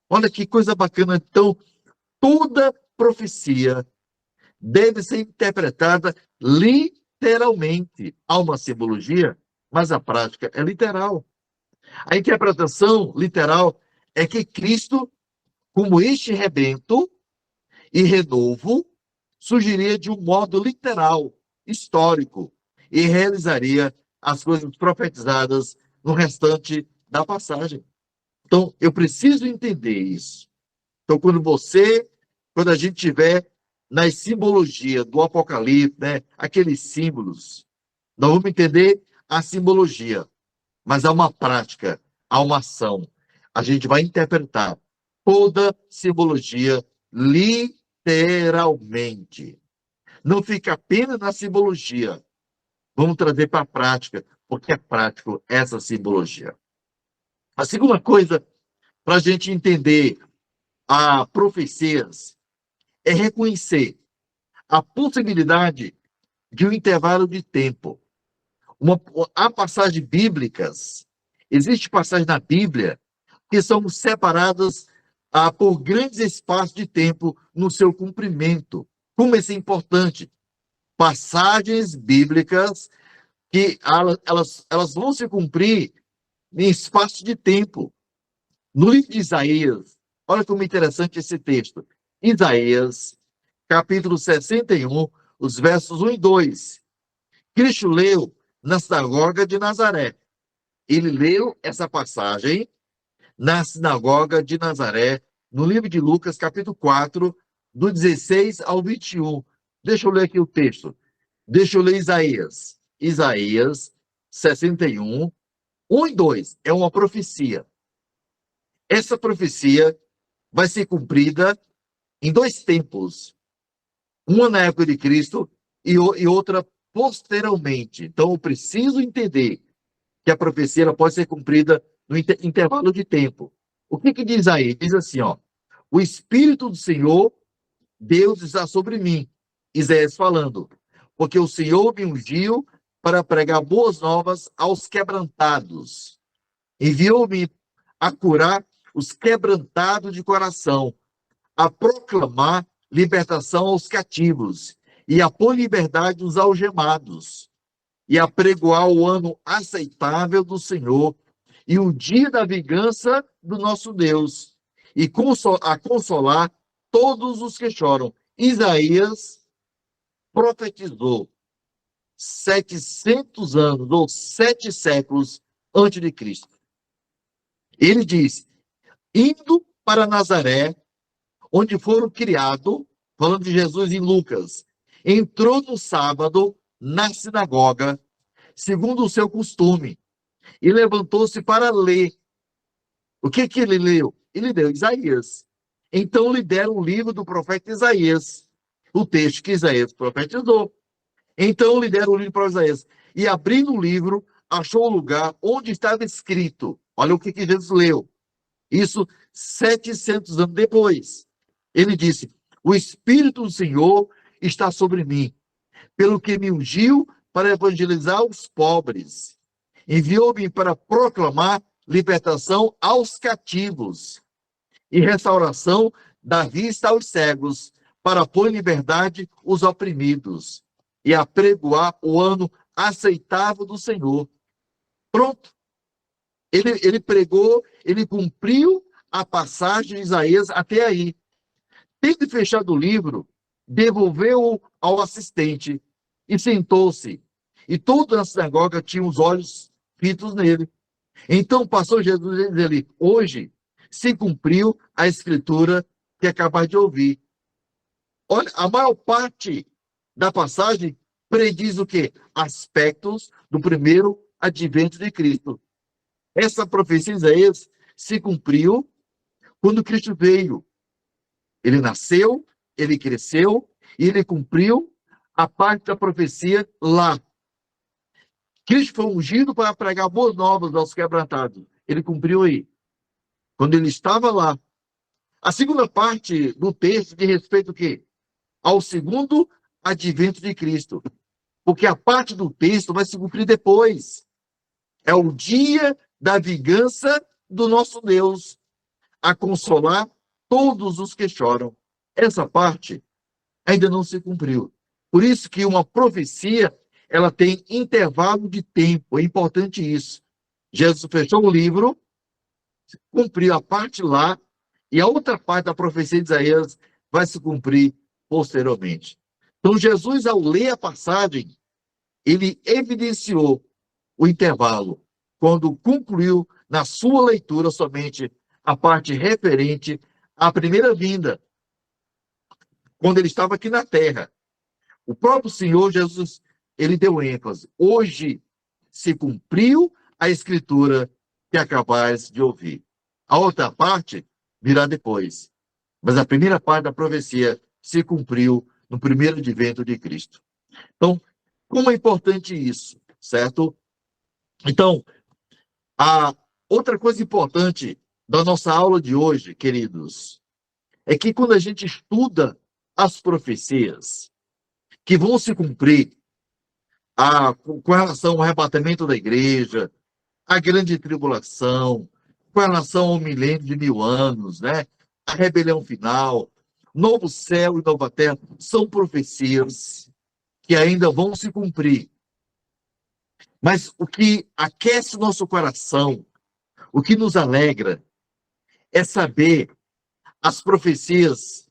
Olha que coisa bacana. Então, toda profecia deve ser interpretada literalmente. Há uma simbologia, mas a prática é literal. A interpretação literal é que Cristo, como este rebento e renovo, surgiria de um modo literal, histórico, e realizaria as coisas profetizadas no restante da passagem. Então, eu preciso entender isso. Então, quando a gente tiver nas simbologias do Apocalipse, né, aqueles símbolos, nós vamos entender a simbologia, mas há uma prática, há uma ação. A gente vai interpretar toda simbologia literalmente. Não fica apenas na simbologia. Vamos trazer para a prática, porque é prático essa simbologia. A segunda coisa para a gente entender a profecias é reconhecer a possibilidade de um intervalo de tempo. Há passagens bíblicas, existe passagem na Bíblia que são separadas por grandes espaços de tempo no seu cumprimento. Como isso é importante? Passagens bíblicas que elas vão se cumprir em espaço de tempo. No livro de Isaías, olha como é interessante esse texto. Isaías, capítulo 61, os versos 1 e 2. Cristo leu na sinagoga de Nazaré. Ele leu essa passagem na sinagoga de Nazaré, no livro de Lucas, capítulo 4, do 16 ao 21. Deixa eu ler aqui o texto. Deixa eu ler Isaías. Isaías 61, 1 e 2. É uma profecia. Essa profecia vai ser cumprida em dois tempos. Uma na época de Cristo e outra posteriormente. Então, eu preciso entender que a profecia ela pode ser cumprida no intervalo de tempo. O que diz aí? Diz assim, ó. O Espírito do Senhor, Deus está sobre mim. Isaías falando. Porque o Senhor me ungiu para pregar boas novas aos quebrantados. Enviou-me a curar os quebrantados de coração, a proclamar libertação aos cativos e a pôr liberdade aos algemados, e a pregoar o ano aceitável do Senhor e o dia da vingança do nosso Deus, e a consolar todos os que choram. Isaías profetizou 700 anos, ou 7 séculos antes de Cristo. Ele diz, indo para Nazaré, onde foram criados, falando de Jesus em Lucas, entrou no sábado na sinagoga, segundo o seu costume, e levantou-se para ler. O que ele leu? Ele leu Isaías. Então lhe deram o livro do profeta Isaías, o texto que Isaías profetizou. Então lhe deram o livro para Isaías. E abrindo o livro, achou o lugar onde estava escrito. Olha o que Jesus leu. Isso 700 anos depois. Ele disse, o Espírito do Senhor está sobre mim, pelo que me ungiu para evangelizar os pobres. Enviou-me para proclamar libertação aos cativos e restauração da vista aos cegos, para pôr em liberdade os oprimidos e apregoar o ano aceitável do Senhor. Pronto. Ele pregou, ele cumpriu a passagem de Isaías até aí. Tendo fechado o livro, devolveu-o ao assistente e sentou-se. E toda a sinagoga tinha os olhos fitos nele. Então passou Jesus e disse ali, hoje se cumpriu a escritura que acabas de ouvir. Olha, a maior parte da passagem prediz o quê? Aspectos do primeiro advento de Cristo. Essa profecia de Isaías se cumpriu quando Cristo veio. Ele nasceu, ele cresceu e ele cumpriu a parte da profecia lá. Cristo foi ungido para pregar boas novas aos quebrantados. Ele cumpriu aí. Quando ele estava lá. A segunda parte do texto diz respeito ao quê? Ao segundo advento de Cristo. Porque a parte do texto vai se cumprir depois. É o dia da vingança do nosso Deus, a consolar todos os que choram. Essa parte ainda não se cumpriu. Por isso que uma profecia, ela tem intervalo de tempo, é importante isso. Jesus fechou o livro, cumpriu a parte lá, e a outra parte da profecia de Isaías vai se cumprir posteriormente. Então, Jesus, ao ler a passagem, ele evidenciou o intervalo, quando concluiu na sua leitura somente a parte referente à primeira vinda, quando ele estava aqui na terra. O próprio Senhor Jesus, ele deu ênfase. Hoje se cumpriu a escritura que acabais de ouvir. A outra parte virá depois. Mas a primeira parte da profecia se cumpriu no primeiro advento de Cristo. Então, como é importante isso, certo? Então, Outra coisa importante da nossa aula de hoje, queridos, é que quando a gente estuda as profecias que vão se cumprir com relação ao arrebatamento da igreja, a grande tribulação, com relação ao milênio de 1000 anos, né? A rebelião final, novo céu e nova terra, são profecias que ainda vão se cumprir. Mas o que aquece o nosso coração, o que nos alegra, é saber as profecias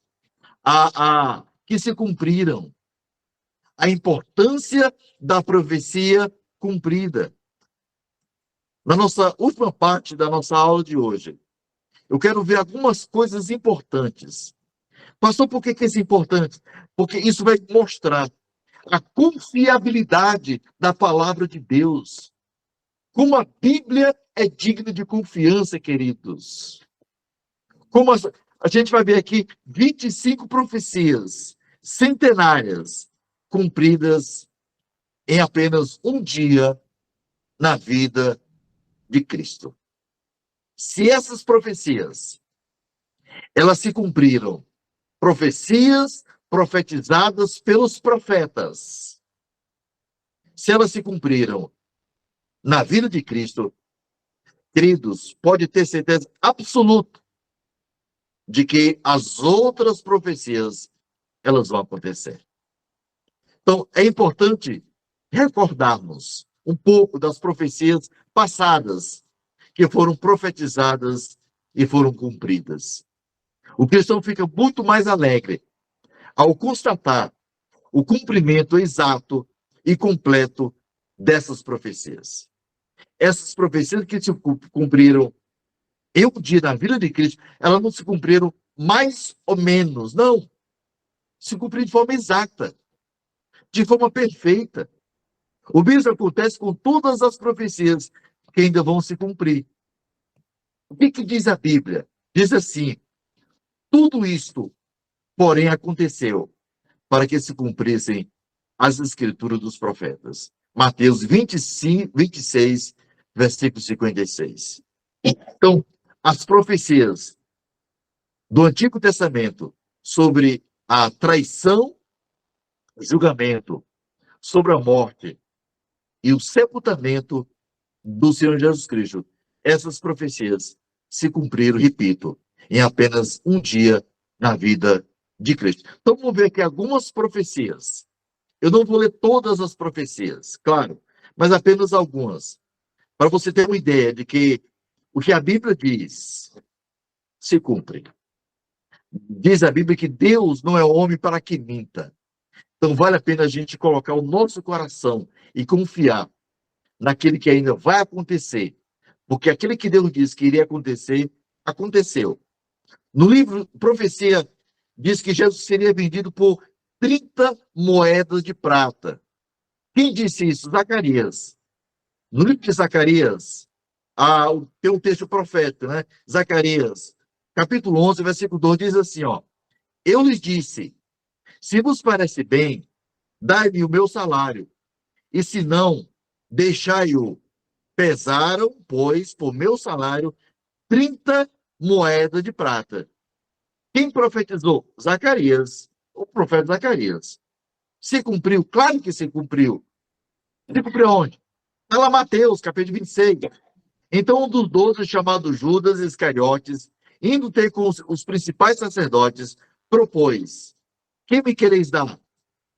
que se cumpriram, a importância da profecia cumprida. Na nossa última parte da nossa aula de hoje, eu quero ver algumas coisas importantes. Pastor, por que isso é importante? Porque isso vai mostrar a confiabilidade da palavra de Deus. Como a Bíblia é digna de confiança, queridos. Como a gente vai ver aqui 25 profecias centenárias cumpridas em apenas um dia na vida de Cristo. Se essas profecias, elas se cumpriram, profecias profetizadas pelos profetas, se elas se cumpriram na vida de Cristo, queridos, pode ter certeza absoluta de que as outras profecias, elas vão acontecer. Então, é importante recordarmos um pouco das profecias passadas que foram profetizadas e foram cumpridas. O cristão fica muito mais alegre ao constatar o cumprimento exato e completo dessas profecias. Essas profecias que se cumpriram em um dia na vida de Cristo, elas não se cumpriram mais ou menos, não. Se cumpriram de forma exata, de forma perfeita. O mesmo acontece com todas as profecias que ainda vão se cumprir. O que diz a Bíblia? Diz assim: tudo isto, porém, aconteceu para que se cumprissem as escrituras dos profetas. Mateus 26, versículo 56. Então, as profecias do Antigo Testamento sobre a traição, julgamento, sobre a morte e o sepultamento do Senhor Jesus Cristo, essas profecias se cumpriram, repito, em apenas um dia na vida de Cristo. Então, vamos ver aqui algumas profecias. Eu não vou ler todas as profecias, claro, mas apenas algumas, para você ter uma ideia de que o que a Bíblia diz se cumpre. Diz a Bíblia que Deus não é homem para que minta. Então, vale a pena a gente colocar o nosso coração e confiar naquele que ainda vai acontecer. Porque aquele que Deus disse que iria acontecer, aconteceu. No livro Profecia, diz que Jesus seria vendido por 30 moedas de prata. Quem disse isso? Zacarias. No livro de Zacarias, tem um texto profético, né? Zacarias, capítulo 11, versículo 2, diz assim, ó: eu lhes disse, se vos parece bem, dai-me o meu salário, e se não, deixai-o. Pesaram, pois, por meu salário, 30 moedas de prata. Quem profetizou? Zacarias, o profeta Zacarias. Se cumpriu? Claro que se cumpriu. Se cumpriu onde? Está lá Mateus, capítulo 26. Então, um dos 12, chamado Judas Iscariotes, indo ter com os principais sacerdotes, propôs: quem me quereis dar?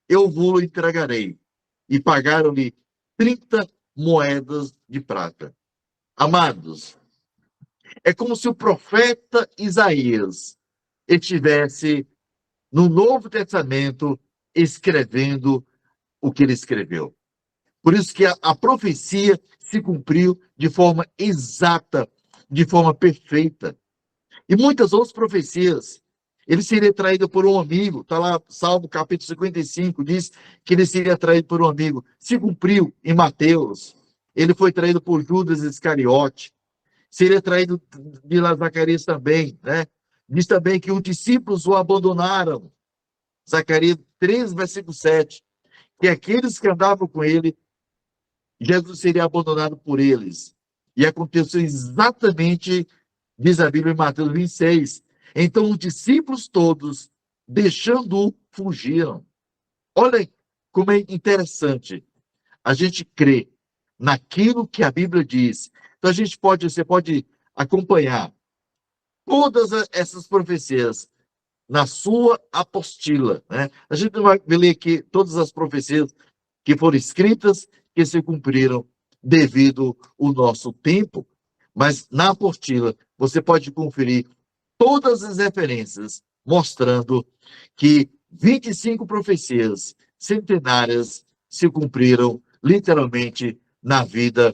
Eu vou-lo entregarei. E pagaram-lhe 30 moedas de prata. Amados, é como se o profeta Isaías estivesse no Novo Testamento escrevendo o que ele escreveu. Por isso que a profecia se cumpriu de forma exata, de forma perfeita. E muitas outras profecias, ele seria traído por um amigo, está lá, Salmo capítulo 55, diz que ele seria traído por um amigo. Se cumpriu em Mateus, ele foi traído por Judas Iscariote, seria traído de Zacarias também, né? Diz também que os discípulos o abandonaram. Zacarias 3, versículo 7, que aqueles que andavam com ele, Jesus seria abandonado por eles. E aconteceu exatamente, diz a Bíblia em Mateus 26. Então os discípulos todos, deixando-o, fugiram. Olha como é interessante a gente crer naquilo que a Bíblia diz. Então você pode acompanhar todas essas profecias na sua apostila, né? A gente não vai ler aqui todas as profecias que foram escritas, que se cumpriram devido ao nosso tempo, mas na apostila você pode conferir todas as referências mostrando que 25 profecias centenárias se cumpriram literalmente na vida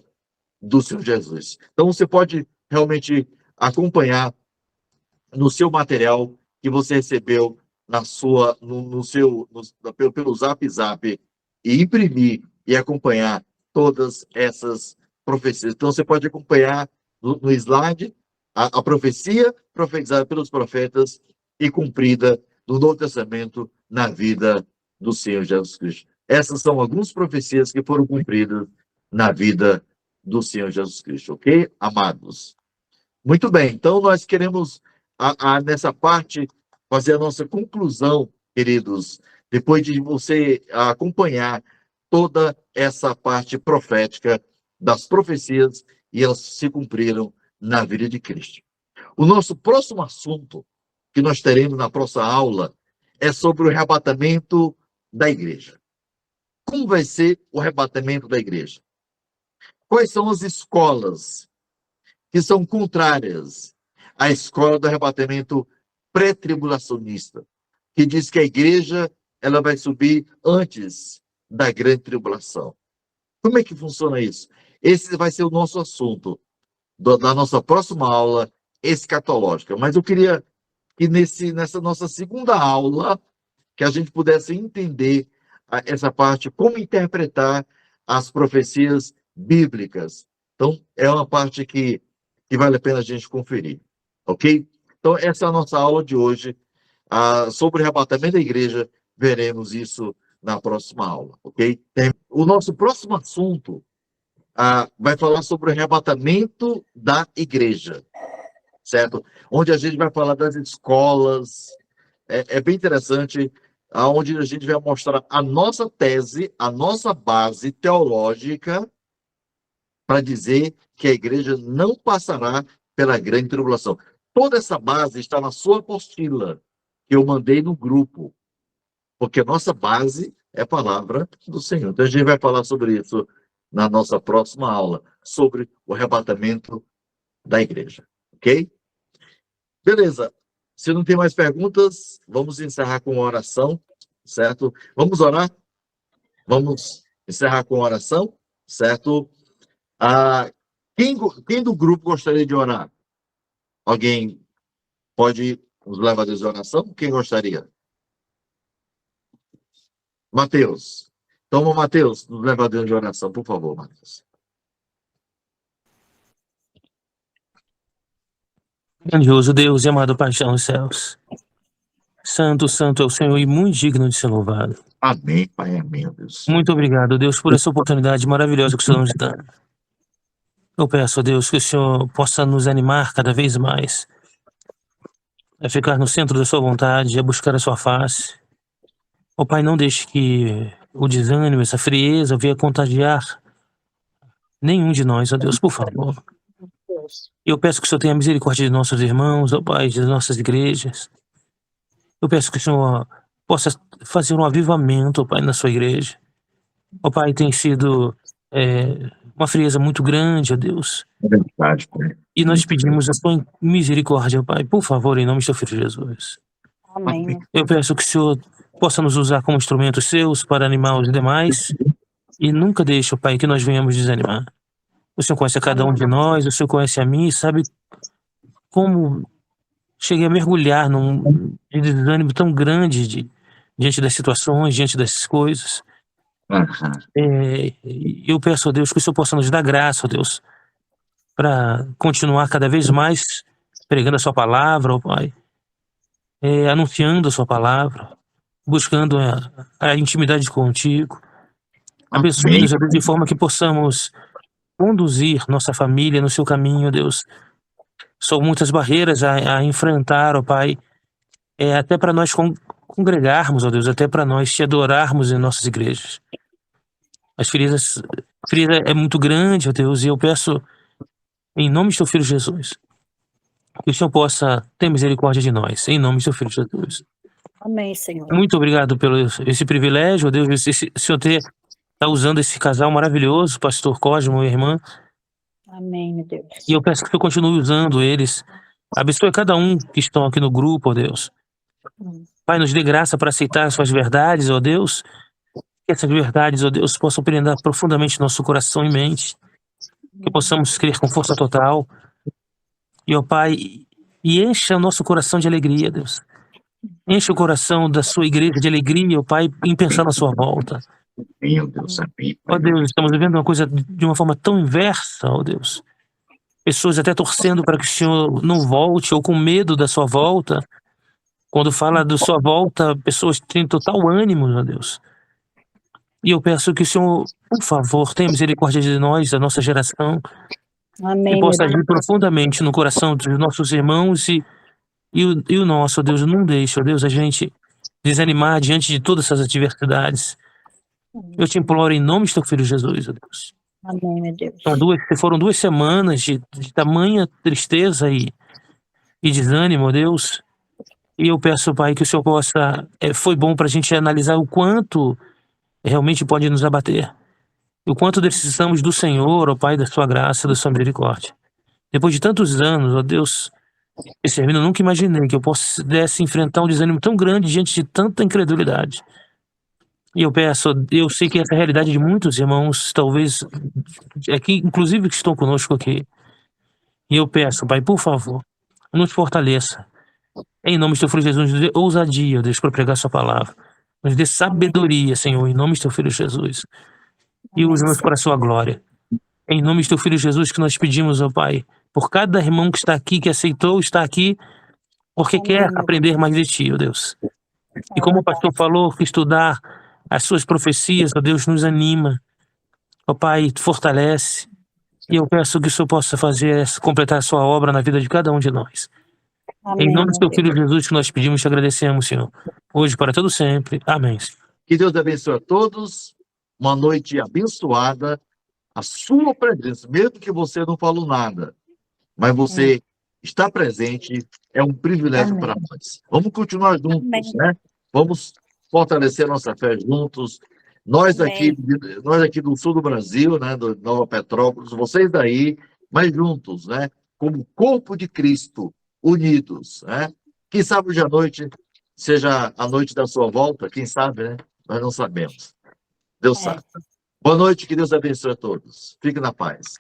do Senhor Jesus. Então você pode realmente acompanhar no seu material que você recebeu na sua no seu pelo Zap Zap e imprimir e acompanhar todas essas profecias. Então você pode acompanhar no slide a profecia profetizada pelos profetas e cumprida no Novo Testamento na vida do Senhor Jesus Cristo. Essas são algumas profecias que foram cumpridas na vida do Senhor Jesus Cristo, ok, amados? Muito bem, então nós queremos, nessa parte, fazer a nossa conclusão, queridos, depois de você acompanhar toda essa parte profética das profecias e elas se cumpriram na vida de Cristo. O nosso próximo assunto, que nós teremos na próxima aula, é sobre o arrebatamento da igreja. Como vai ser o arrebatamento da igreja? Quais são as escolas que são contrárias à escola do arrebatamento pré-tribulacionista, que diz que a igreja ela vai subir antes da grande tribulação? Como é que funciona isso? Esse vai ser o nosso assunto da nossa próxima aula escatológica. Mas eu queria que nessa nossa segunda aula, que a gente pudesse entender essa parte, como interpretar as profecias bíblicas. Então, é uma parte que vale a pena a gente conferir, ok? Então, essa é a nossa aula de hoje. Sobre o arrebatamento da igreja, veremos isso na próxima aula, ok? O nosso próximo assunto vai falar sobre o arrebatamento da igreja, certo? Onde a gente vai falar das escolas. É bem interessante, onde a gente vai mostrar a nossa tese, a nossa base teológica para dizer que a igreja não passará pela grande tribulação. Toda essa base está na sua apostila, que eu mandei no grupo, porque a nossa base é a palavra do Senhor. Então a gente vai falar sobre isso na nossa próxima aula, sobre o arrebatamento da igreja, ok? Beleza. Se não tem mais perguntas, vamos encerrar com uma oração, certo? Vamos orar? Vamos encerrar com uma oração, certo? Quem do grupo gostaria de orar? Alguém pode nos levar a Deus de oração? Quem gostaria? Mateus. Então, Mateus, nos leva a Deus de oração, por favor, Mateus.
Grandioso Deus e amado paixão dos céus. Santo, santo é o Senhor e muito digno de ser louvado.
Amém, Pai, amém, Deus.
Muito obrigado, Deus, por essa oportunidade maravilhosa que o Senhor nos dá. Eu peço, Deus, que o Senhor possa nos animar cada vez mais a ficar no centro da sua vontade, a buscar a sua face. Ó Pai, não deixe que o desânimo, essa frieza venha contagiar nenhum de nós, ó Deus, por favor. Eu peço que o Senhor tenha misericórdia de nossos irmãos, ó Pai, de nossas igrejas. Eu peço que o Senhor possa fazer um avivamento, ó Pai, na sua igreja. Ó Pai, tem sido uma frieza muito grande, ó Deus.
É verdade, Pai.
E nós pedimos a sua misericórdia, ó Pai, por favor, em nome do seu Filho Jesus.
Amém.
Eu peço que o Senhor possa nos usar como instrumentos seus para animar os demais e nunca deixe, ó Pai, que nós venhamos desanimar. O Senhor conhece a cada um de nós, o Senhor conhece a mim e sabe como cheguei a mergulhar num desânimo tão grande diante das situações, diante dessas coisas. Eu peço a Deus que o Senhor possa nos dar graça, ó Deus, para continuar cada vez mais pregando a sua palavra, ó Pai, anunciando a sua palavra, buscando a intimidade contigo. Abençoe-nos, ó Deus, de forma que possamos conduzir nossa família no seu caminho, Deus. São muitas barreiras a enfrentar, ó Pai, até para nós congregarmos, ó Deus, até para nós te adorarmos em nossas igrejas. A ferida é muito grande, ó Deus, e eu peço, em nome de teu Filho Jesus, que o Senhor possa ter misericórdia de nós, em nome de teu Filho Jesus.
Amém, Senhor.
Muito obrigado pelo esse privilégio, ó Deus, o Senhor está usando esse casal maravilhoso, pastor Cosmo e irmã.
Amém, meu Deus.
E eu peço que o Senhor continue usando eles. Abençoe cada um que estão aqui no grupo, ó Deus. Pai, nos dê graça para aceitar as suas verdades, ó Deus. Que essas verdades, ó Deus, possam penetrar profundamente nosso coração e mente. Que possamos crer com força total. E, ó Pai, e encha o nosso coração de alegria, Deus. Enche o coração da sua igreja de alegria, ó Pai, em pensar na sua volta.
Meu Deus, amém.
Ó Deus, estamos vivendo uma coisa de uma forma tão inversa, ó Deus. Pessoas até torcendo para que o Senhor não volte ou com medo da sua volta. Quando fala da sua volta, pessoas têm total ânimo, ó Deus. E eu peço que o Senhor, por favor, tenha misericórdia de nós, da nossa geração,
Amém,
e possa
meu
agir
Deus.
profundamente no coração dos nossos irmãos e o nosso, ó Deus. Não deixe, ó Deus, a gente desanimar diante de todas essas adversidades. Eu te imploro em nome de teu Filho Jesus, ó Deus.
Amém, meu Deus.
Foram 2 semanas de tamanha tristeza e desânimo, ó Deus. E eu peço, Pai, que o Senhor possa... foi bom para a gente analisar o quanto realmente pode nos abater. O quanto precisamos do Senhor, ó Pai, da sua graça, da sua misericórdia. Depois de tantos anos, ó Deus, servindo, eu nunca imaginei que eu pudesse enfrentar um desânimo tão grande diante de tanta incredulidade. E eu peço, eu sei que essa é a realidade de muitos irmãos, talvez, aqui, inclusive que estão conosco aqui. E eu peço, Pai, por favor, nos fortaleça. Em nome de teu Filho Jesus, nos dê ousadia, Deus, para pregar sua palavra. Nos dê sabedoria, Senhor, em nome de teu Filho Jesus. E use-nos para a sua glória. Em nome de teu Filho Jesus que nós pedimos, ó Pai, por cada irmão que está aqui, que aceitou estar aqui, porque quer aprender mais de ti, ó Deus. E como o pastor falou, que estudar as suas profecias, ó Deus, nos anima. Ó Pai, fortalece. E eu peço que o Senhor possa completar a sua obra na vida de cada um de nós.
Amém,
Em nome de teu
meu
Filho Jesus que nós pedimos e te agradecemos, Senhor. Hoje para todo sempre. Amém.
Que Deus abençoe a todos. Uma noite abençoada. A sua presença, mesmo que você não falou nada, mas você está presente, é um privilégio para nós. Vamos continuar juntos,
Amém.
né? Vamos fortalecer nossa fé juntos. Nós aqui do sul do Brasil, né, do Nova Petrópolis, vocês daí, mas juntos, né? Como corpo de Cristo, unidos, né? Quem sabe hoje à noite seja a noite da sua volta, quem sabe, né? Nós não sabemos. Deus sabe. Boa noite, que Deus abençoe a todos. Fique na paz.